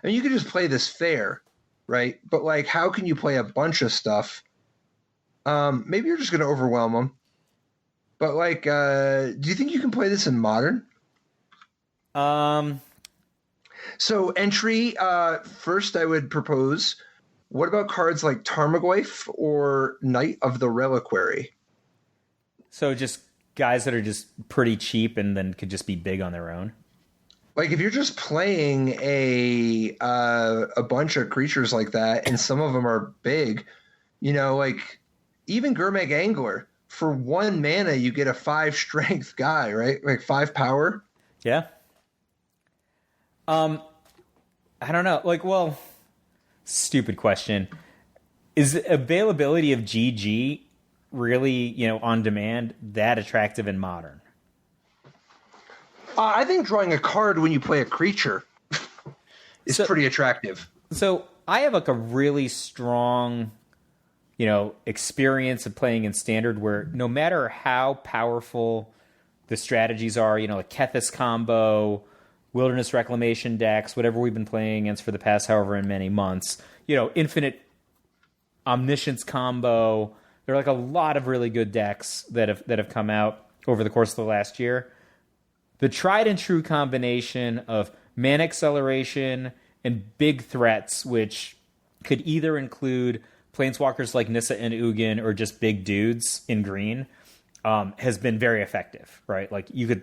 Speaker 2: I mean, you could just play this fair, right? But like, how can you play a bunch of stuff? Maybe you're just going to overwhelm them. But like, do you think you can play this in modern? So entry, first I would propose, what about cards like Tarmogoyf or Knight of the Reliquary?
Speaker 1: So just guys that are just pretty cheap and then could just be big on their own.
Speaker 2: Like if you're just playing a bunch of creatures like that, and some of them are big, like even Gurmag Angler, for 1 mana you get a 5 strength guy, right? Like 5 power.
Speaker 1: Yeah. I don't know. Like, well, stupid question. Is availability of GG really, on demand that attractive in modern?
Speaker 2: I think drawing a card when you play a creature is pretty attractive.
Speaker 1: So I have like a really strong, experience of playing in Standard where no matter how powerful the strategies are, like Kethis combo, Wilderness Reclamation decks, whatever we've been playing against for the past however many months, Infinite Omniscience combo. There are like a lot of really good decks that have come out over the course of the last year. The tried and true combination of mana acceleration and big threats, which could either include planeswalkers like Nissa and Ugin or just big dudes in green, has been very effective, right? Like you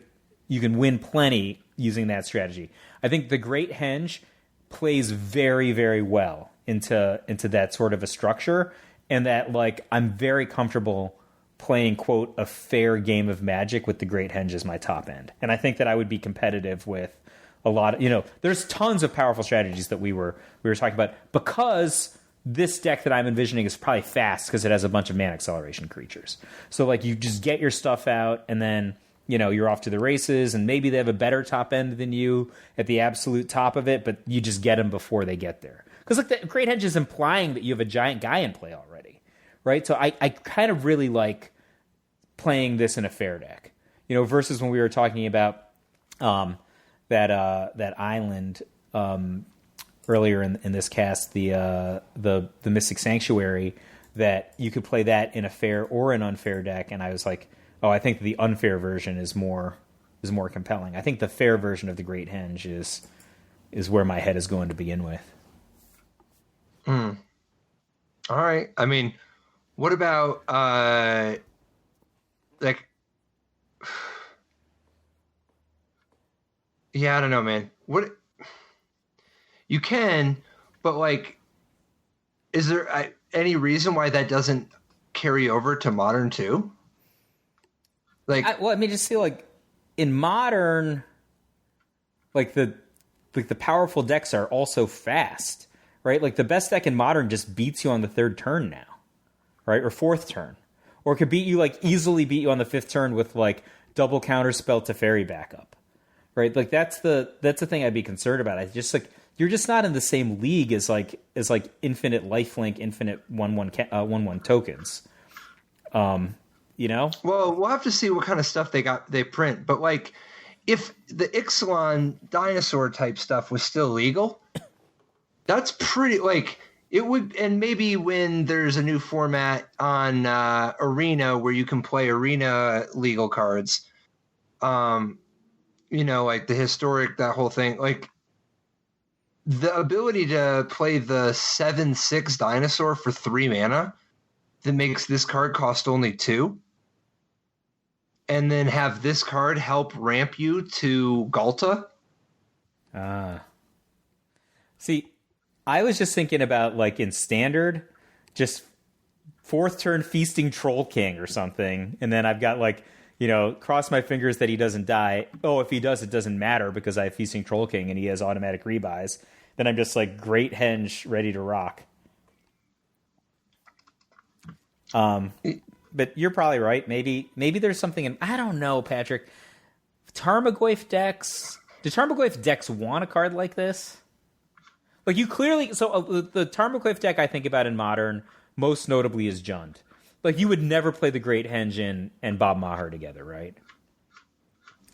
Speaker 1: can win plenty using that strategy. I think the Great Henge plays very, very well into that sort of a structure, and that like I'm very comfortable playing, quote, a fair game of Magic with the Great Henge as my top end. And I think that I would be competitive with a lot of, there's tons of powerful strategies that we were talking about, because this deck that I'm envisioning is probably fast because it has a bunch of mana acceleration creatures. So like you just get your stuff out and then, you're off to the races, and maybe they have a better top end than you at the absolute top of it, but you just get them before they get there. Because like the Great Henge is implying that you have a giant guy in play already, right? So I kind of really like playing this in a fair deck, versus when we were talking about that island earlier in this cast, the Mystic Sanctuary, that you could play that in a fair or an unfair deck, and I was like, oh, I think the unfair version is more compelling. I think the fair version of the Great Henge is where my head is going to begin with.
Speaker 2: All right. I mean, what about like? Yeah, I don't know, man. What you can, but like, is there any reason why that doesn't carry over to modern too? Like,
Speaker 1: just feel like in modern, like the powerful decks are also fast, right? Like the best deck in modern just beats you on the 3rd turn now, right, or 4th turn, or could easily beat you on the 5th turn with like double counterspell to fairy backup, right? Like that's the thing I'd be concerned about. I just like you're just not in the same league as infinite lifelink, infinite 1/1 tokens.
Speaker 2: Well, we'll have to see what kind of stuff they print. But like, if the Ixalan dinosaur type stuff was still legal, that's pretty like it would. And maybe when there's a new format on Arena where you can play Arena legal cards, like the historic, that whole thing, like the ability to play the 7/6 dinosaur for 3 mana that makes this card cost only 2. And then have this card help ramp you to Galta.
Speaker 1: See, I was just thinking about like in Standard, just 4th turn Feasting Troll King or something, and then I've got like, cross my fingers that he doesn't die. Oh, if he does, it doesn't matter because I have Feasting Troll King and he has automatic rebuys. Then I'm just like Great Henge ready to rock. But you're probably right. Maybe there's something in, I don't know, Patrick. Tarmogoyf decks. Do Tarmogoyf decks want a card like this? Like you clearly, the Tarmogoyf deck I think about in Modern most notably is Jund. Like you would never play the Great Henge and Bob Maher together, right?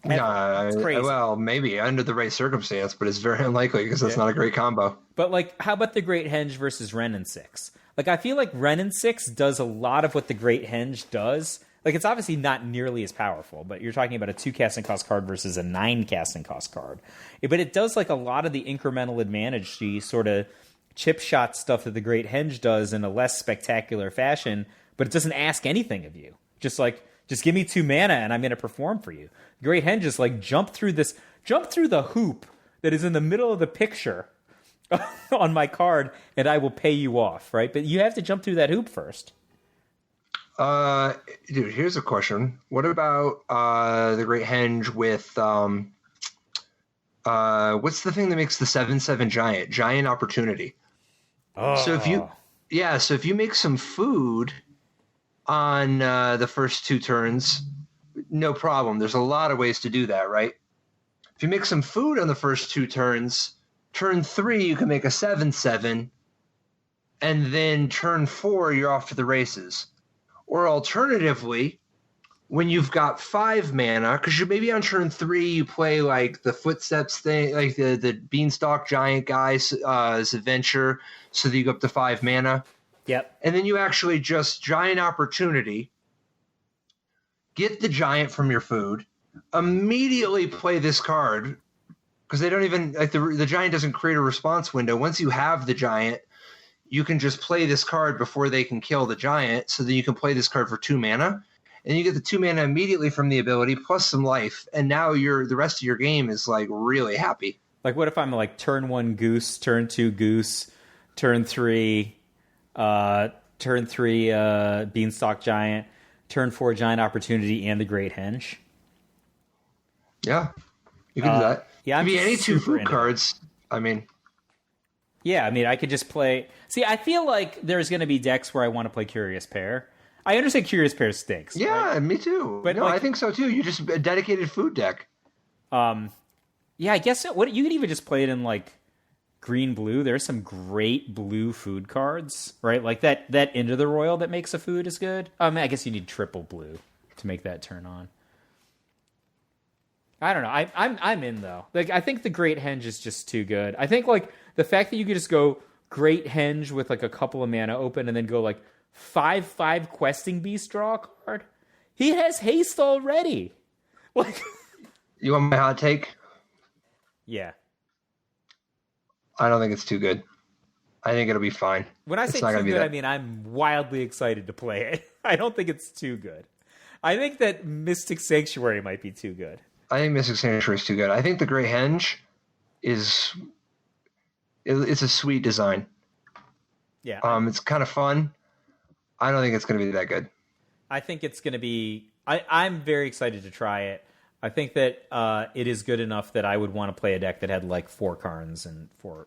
Speaker 2: Nah,
Speaker 1: It's crazy.
Speaker 2: well, maybe under the right circumstance, but it's very unlikely because that's not a great combo.
Speaker 1: But like, how about the Great Henge versus Wrenn and 6? Like, I feel like Wrenn and 6 does a lot of what the Great Henge does. Like, it's obviously not nearly as powerful, but you're talking about a 2 casting cost card versus a 9 casting cost card. But it does like a lot of the incremental advantage, the sort of chip shot stuff that the Great Henge does in a less spectacular fashion, but it doesn't ask anything of you. Just give me 2 mana and I'm going to perform for you. Great Henge is like, jump through the hoop that is in the middle of the picture on my card, and I will pay you off, right? But you have to jump through that hoop first.
Speaker 2: Dude, here's a question. What about the Great Henge with what's the thing that makes the 7/7 giant opportunity?
Speaker 1: Oh.
Speaker 2: So if you make some food on the first 2 turns, no problem. There's a lot of ways to do that, right? If you make some food on the first 2 turns, turn 3 you can make a 7/7, and then turn 4 you're off to the races. Or alternatively, when you've got 5 mana, because you're maybe on turn 3 you play like the footsteps thing, like the beanstalk giant guy's adventure, so that you go up to 5 mana.
Speaker 1: Yep.
Speaker 2: And then you actually just giant opportunity, get the giant from your food, immediately play this card, because they don't even, like, the giant doesn't create a response window. Once you have the giant, you can just play this card before they can kill the giant, so then you can play this card for 2 mana, and you get the 2 mana immediately from the ability, plus some life, and now the rest of your game is like really happy.
Speaker 1: Like, what if I'm like turn 1 goose, turn 2 goose, turn 3 beanstalk giant, turn 4 giant opportunity, and the Great Henge?
Speaker 2: Yeah, you can do that.
Speaker 1: Yeah,
Speaker 2: it could be any 2 food cards. I mean,
Speaker 1: yeah, I mean, I could just play. See, I feel like there's going to be decks where I want to play Curious Pair. I understand Curious Pair stinks.
Speaker 2: Yeah,
Speaker 1: right?
Speaker 2: Me too. But no, like, I think so too. You just a dedicated food deck.
Speaker 1: Yeah, I guess what you could even just play it in like green blue. There's some great blue food cards, right? Like that Into the Royal that makes a food is good. I guess you need triple blue to make that turn on. I don't know. I'm in though. Like, I think the Great Henge is just too good. I think like the fact that you could just go Great Henge with like a couple of mana open and then go like 5/5 Questing Beast, draw a card. He has haste already. Like,
Speaker 2: you want my hot take?
Speaker 1: Yeah.
Speaker 2: I don't think it's too good. I think it'll be fine.
Speaker 1: When I say too good, I mean I'm wildly excited to play it. I don't think it's too good. I think that Mystic Sanctuary might be too good.
Speaker 2: I think Mystic Sanctuary is too good. I think the Great Henge it's a sweet design.
Speaker 1: Yeah.
Speaker 2: It's kind of fun. I don't think it's going to be that good.
Speaker 1: I think it's going to be... I'm very excited to try it. I think that it is good enough that I would want to play a deck that had like 4 Karns and 4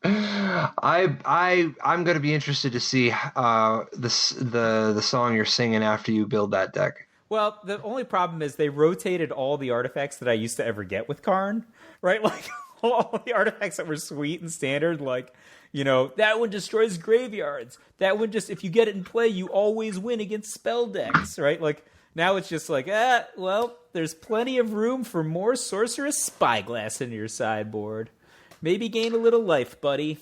Speaker 2: I'm going to be interested to see the song you're singing after you build that deck.
Speaker 1: Well, the only problem is they rotated all the artifacts that I used to ever get with Karn, right? Like all the artifacts that were sweet and standard, like, you know, that one destroys graveyards. That one just, if you get it in play, you always win against spell decks, right? Like, now it's just like, well, there's plenty of room for more Sorceress Spyglass in your sideboard. Maybe gain a little life, buddy.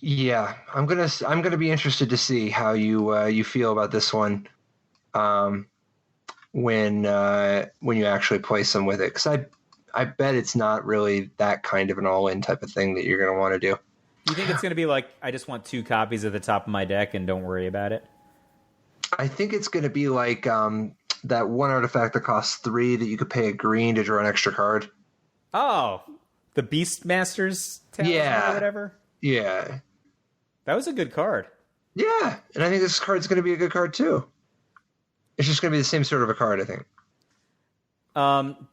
Speaker 2: Yeah, I'm gonna be interested to see how you feel about this one, when you actually play some with it, because I bet it's not really that kind of an all-in type of thing that you're gonna want to do.
Speaker 1: You think it's gonna be like, I just want 2 copies at the top of my deck and don't worry about it?
Speaker 2: I think it's gonna be like that one artifact that costs 3 that you could pay a green to draw an extra card.
Speaker 1: Oh, the Beastmaster's Talisman or whatever?
Speaker 2: Yeah.
Speaker 1: That was a good card.
Speaker 2: Yeah, and I think this card's going to be a good card too. It's just going to be the same sort of a card, I think.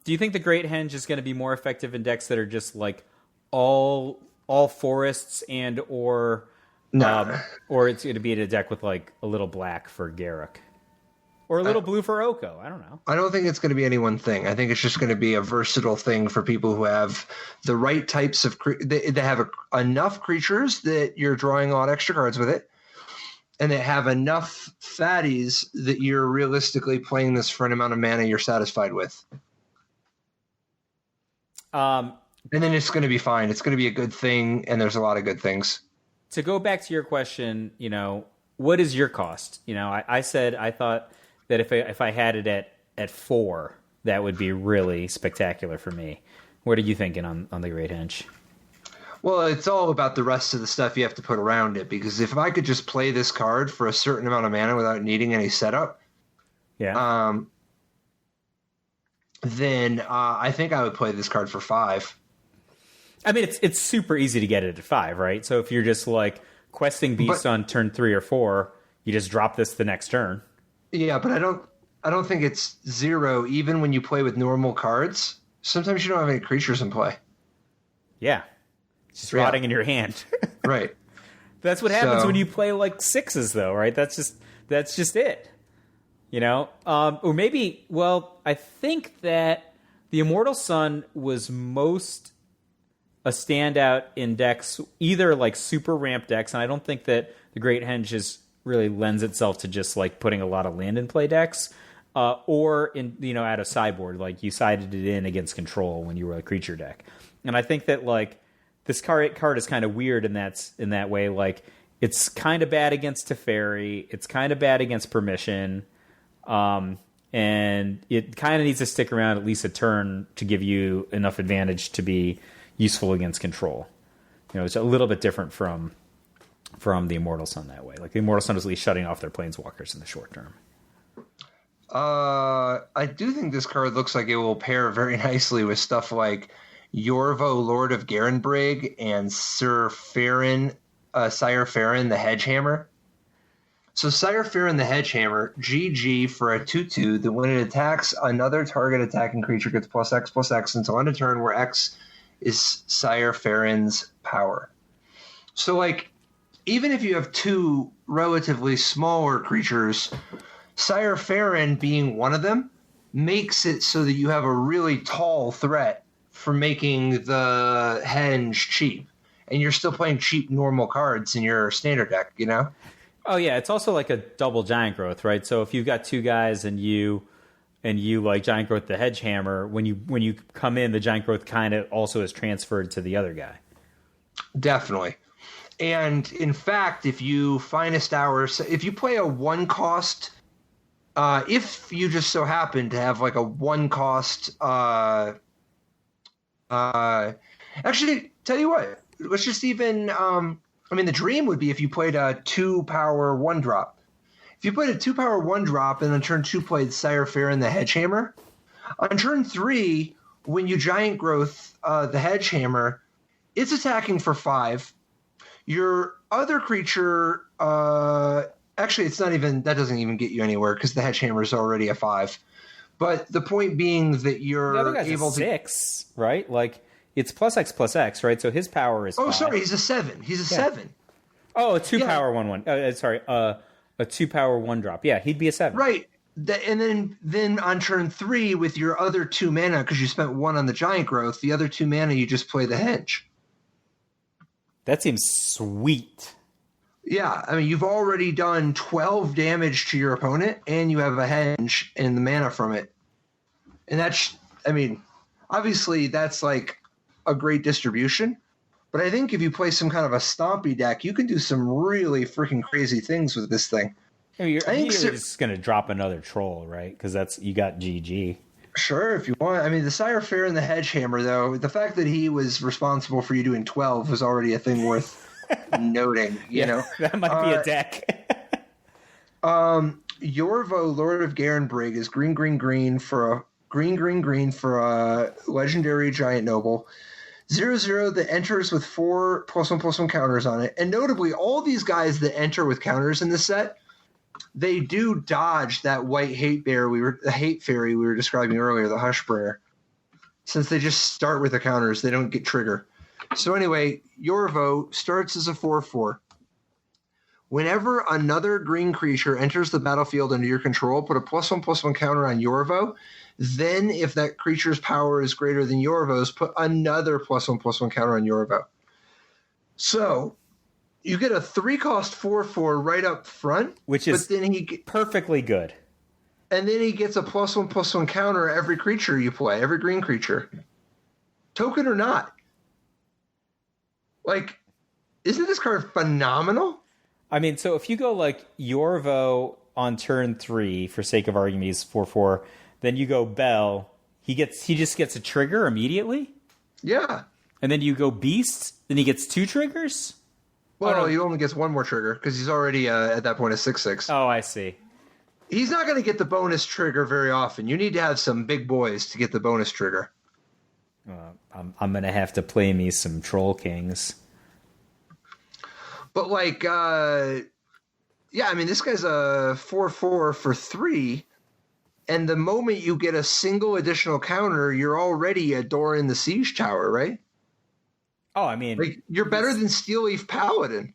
Speaker 1: Do you think the Great Henge is going to be more effective in decks that are just like all forests and or it's going to be in a deck with like a little black for Garruk? Or a little blue for Oko. I don't know. I
Speaker 2: don't think it's going to be any one thing. I think it's just going to be a versatile thing for people who have the right types of... They have enough creatures that you're drawing a lot of extra cards with it. and they have enough fatties that you're realistically playing this for an amount of mana you're satisfied with. And then it's going to be fine. It's going to be a good thing, and there's a lot of good things.
Speaker 1: To go back to your question, what is your cost? I said I thought that if I had it at 4, that would be really spectacular for me. What are you thinking on the Great Henge?
Speaker 2: Well, it's all about the rest of the stuff you have to put around it, because if I could just play this card for a certain amount of mana without needing any setup, then I think I would play this card for 5.
Speaker 1: I mean, it's super easy to get it at 5, right? So if you're just like questing beast on turn 3 or 4, you just drop this the next turn.
Speaker 2: Yeah, but I don't think it's 0 even when you play with normal cards. Sometimes you don't have any creatures in play.
Speaker 1: Yeah. It's just rotting in your hand.
Speaker 2: Right.
Speaker 1: That's what happens when you play like 6s though, right? That's just it. Or maybe, I think that the Immortal Sun was most a standout in decks, either like super ramp decks, and I don't think that the Great Henge really lends itself to just like putting a lot of land in play decks, or in out of sideboard, like you sided it in against control when you were a creature deck. And I think that like this card is kind of weird in that way. Like it's kind of bad against Teferi, it's kind of bad against Permission, and it kind of needs to stick around at least a turn to give you enough advantage to be useful against control. It's a little bit different from the Immortal Sun that way. Like the Immortal Sun is at least shutting off their planeswalkers in the short term.
Speaker 2: I do think this card looks like it will pair very nicely with stuff like Yorvo, Lord of Garenbrig, and Sire Farron, the Hedgehammer. So Sire Farron, the Hedgehammer, GG for a 2/2 that when it attacks another target attacking creature gets +X/+X until end of turn, where X is Sire Farron's power. So, like, even if you have 2 relatively smaller creatures, Sire Farron being one of them makes it so that you have a really tall threat for making the Henge cheap. And you're still playing cheap normal cards in your standard deck,
Speaker 1: Oh, yeah. It's also like a double Giant Growth, right? So if you've got 2 guys and you like Giant Growth the Hedgehammer, when you come in, the Giant Growth kind of also is transferred to the other guy.
Speaker 2: Definitely. And in fact, if you Finest Hours, if you play a 1 cost, if you just so happen to have like a 1 cost, actually, tell you what, let's just even, the dream would be if you played a 2-power 1-drop. If you played a 2-power 1-drop and on turn 2 played Sire Farron the Hedgehammer, on turn 3, when you Giant Growth the Hedgehammer, it's attacking for 5. Your other creature, actually, it's not even, that doesn't even get you anywhere because the Hedgehammer is already a 5. But the point being that you're
Speaker 1: the other guy's
Speaker 2: able
Speaker 1: a 6, right? Like it's +X/+X, right? So his power is 5.
Speaker 2: Oh, sorry, he's a 7. He's a 7.
Speaker 1: Oh, a 2-power 1/1. Sorry, a 2-power 1-drop. Yeah, he'd be a 7.
Speaker 2: Right. And then on turn 3 with your other 2 mana, because you spent 1 on the Giant Growth, the other 2 mana you just play the Henge.
Speaker 1: That seems sweet.
Speaker 2: Yeah, you've already done 12 damage to your opponent, and you have a Henge and the mana from it. And that's, obviously that's like a great distribution. But I think if you play some kind of a stompy deck, you can do some really freaking crazy things with this thing.
Speaker 1: You're just going to drop another troll, right? Because you got GG.
Speaker 2: Sure, if you want. The Sire Farron the Hedgehammer, though, the fact that he was responsible for you doing 12 was already a thing worth noting.
Speaker 1: That might be a deck.
Speaker 2: Yorvo, Lord of Garenbrig, is green for a legendary giant noble. 0/0 that enters with 4 +1/+1 counters on it. And notably, all these guys that enter with counters in this set, they do dodge that white hate fairy we were describing earlier, the Hushbringer. Since they just start with the counters, they don't get trigger. So anyway, Yorvo starts as a 4/4. Whenever another green creature enters the battlefield under your control, put a +1/+1 counter on Yorvo. Then, if that creature's power is greater than Yorvo's, put another +1/+1 counter on Yorvo. So, You get a 3-cost 4/4 right up front,
Speaker 1: which is
Speaker 2: but then
Speaker 1: perfectly good.
Speaker 2: And then he gets a +1/+1 counter every creature you play, every green creature, token or not. Like, isn't this card phenomenal?
Speaker 1: I mean, so if you go like Yorvo on turn 3, for sake of argument, he's 4/4. Then you go Bell. He just gets a trigger immediately.
Speaker 2: Yeah.
Speaker 1: And then you go Beast. Then he gets 2 triggers.
Speaker 2: Well, he only gets 1 more trigger because he's already at that point a 6/6.
Speaker 1: Oh, I see.
Speaker 2: He's not going to get the bonus trigger very often. You need to have some big boys to get the bonus trigger.
Speaker 1: I'm going to have to play me some Troll Kings.
Speaker 2: But like, yeah, I mean, this guy's a 4/4 for 3, and the moment you get a single additional counter, you're already a door in the siege tower, right?
Speaker 1: Oh, I mean,
Speaker 2: like, you're better than Steelleaf Paladin.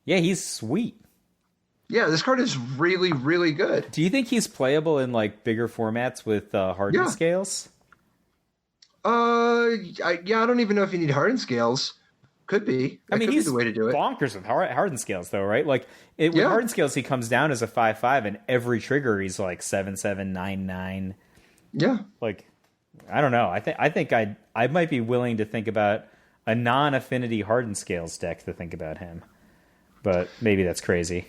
Speaker 1: Yeah, he's sweet.
Speaker 2: Yeah, this card is really, really good.
Speaker 1: Do you think he's playable in like bigger formats with hardened scales?
Speaker 2: I don't even know if you need hardened scales. Could be. That could
Speaker 1: he's
Speaker 2: be the way to do it.
Speaker 1: Bonkers with hardened scales, though, right? Like with hardened scales, he comes down as a 5/5, and every trigger he's like 7/7, 9/9.
Speaker 2: Yeah.
Speaker 1: Like, I don't know. I think I might be willing to think about a non-affinity hardened scales deck to think about him, but maybe that's crazy.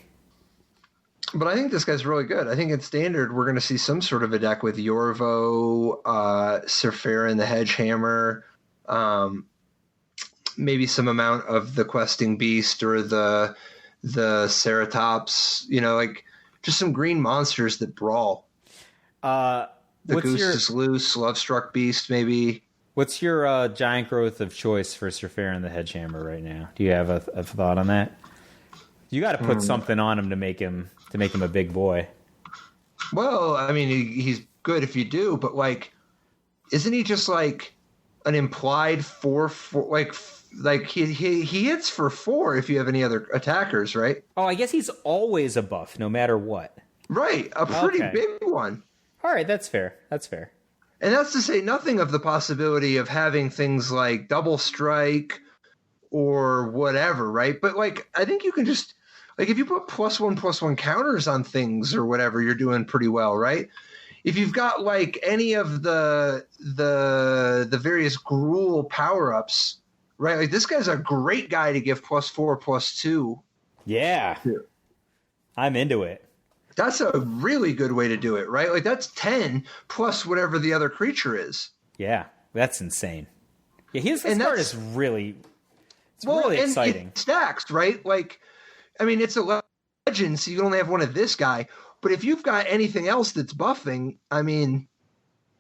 Speaker 2: But I think this guy's really good. I think in Standard, we're going to see some sort of a deck with Yorvo, Surfera and the Hedgehammer, maybe some amount of the Questing Beast or the Ceratops, like just some green monsters that brawl. The Goose is Loose, Lovestruck Beast, maybe.
Speaker 1: What's your giant growth of choice for Surfera and the Hedgehammer right now? Do you have a thought on that? You got to put something on him to make him a big boy.
Speaker 2: Well, I mean, he's good if you do, but like, isn't he just like an implied 4/4? Like he hits for 4 if you have any other attackers, right?
Speaker 1: Oh, I guess he's always a buff, no matter what.
Speaker 2: Right, a pretty big one.
Speaker 1: All right, that's fair. That's fair.
Speaker 2: And that's to say nothing of the possibility of having things like double strike or whatever, right? But like, I think you can just. Like, if you put +1/+1 counters on things or whatever, you're doing pretty well, right? If you've got, like, any of the various Gruul power-ups, right? Like, this guy's a great guy to give +4/+2.
Speaker 1: Yeah. I'm into it.
Speaker 2: That's a really good way to do it, right? Like, that's 10 plus whatever the other creature is.
Speaker 1: Yeah, that's insane. Yeah, this card is really exciting.
Speaker 2: It stacks, right? Like, I mean, it's a legend, so you can only have one of this guy. But if you've got anything else that's buffing, I mean,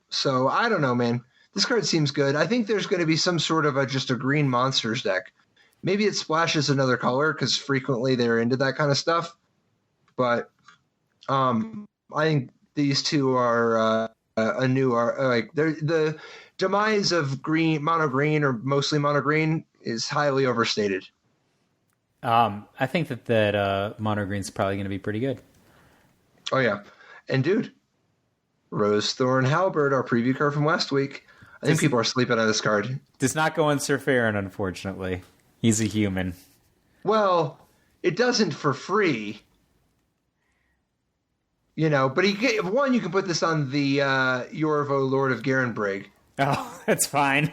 Speaker 2: so I don't know, man. This card seems good. I think there's going to be some sort of just a green monsters deck. Maybe it splashes another color because frequently they're into that kind of stuff. But I think these two are the demise of mono green or mostly mono green is highly overstated.
Speaker 1: I think that mono green's probably going to be pretty good.
Speaker 2: Oh yeah, and dude, Rose Thorn Halberd, our preview card from last week. I think people are sleeping on this card.
Speaker 1: Does not go on Surfera, unfortunately. He's a human.
Speaker 2: Well, it doesn't for free, But you can put this on the Yorvo Lord of Garenbrig.
Speaker 1: Oh, that's fine.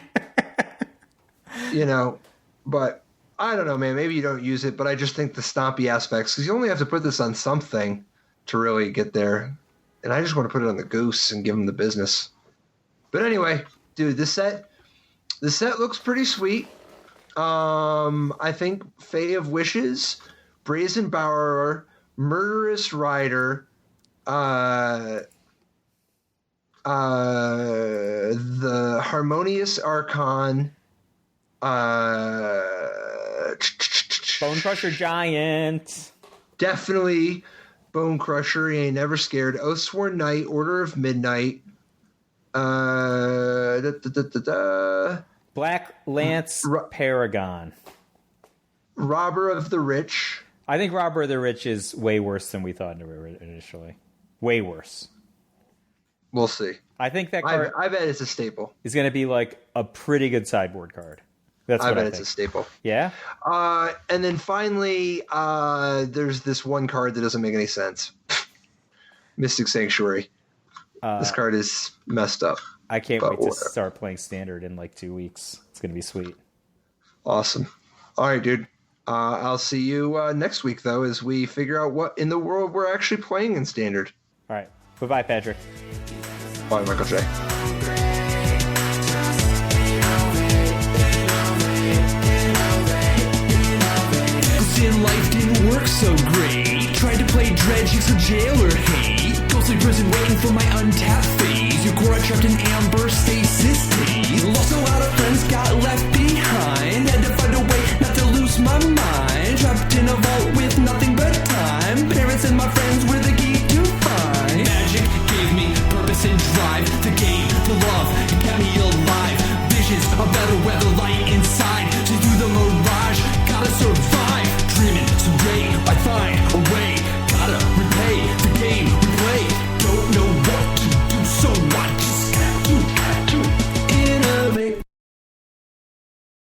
Speaker 2: But. I don't know, man. Maybe you don't use it, but I just think the stompy aspects, because you only have to put this on something to really get there. And I just want to put it on the Goose and give him the business. But anyway, dude, the set looks pretty sweet. I think Fae of Wishes, Brazen Bower, Murderous Rider, the Harmonious Archon,
Speaker 1: Bone Crusher Giant.
Speaker 2: Definitely Bone Crusher. He ain't never scared. Oathsworn Knight, Order of Midnight.
Speaker 1: Black Lance Paragon.
Speaker 2: Robber of the Rich.
Speaker 1: I think Robber of the Rich is way worse than we thought initially. Way worse.
Speaker 2: We'll see.
Speaker 1: I think that card...
Speaker 2: I bet it's a staple.
Speaker 1: Is going to be like a pretty good sideboard card. That's
Speaker 2: I
Speaker 1: what
Speaker 2: bet
Speaker 1: I
Speaker 2: it's
Speaker 1: think.
Speaker 2: a staple.
Speaker 1: Yeah.
Speaker 2: And then finally, there's this one card that doesn't make any sense. Mystic Sanctuary. This card is messed up.
Speaker 1: I can't
Speaker 2: but
Speaker 1: wait to
Speaker 2: whatever.
Speaker 1: start playing Standard in like 2 weeks. It's going to be sweet.
Speaker 2: Awesome. All right, dude. I'll see you next week, though, as we figure out what in the world we're actually playing in Standard.
Speaker 1: All right. Bye-bye, Patrick.
Speaker 2: Bye, Michael J.
Speaker 3: In life didn't work so great. Tried to play Dredge, for jail or hate. Ghostly prison waiting for my untapped phase. Your core trapped in amber stasis days. Lost a lot of friends, got left behind.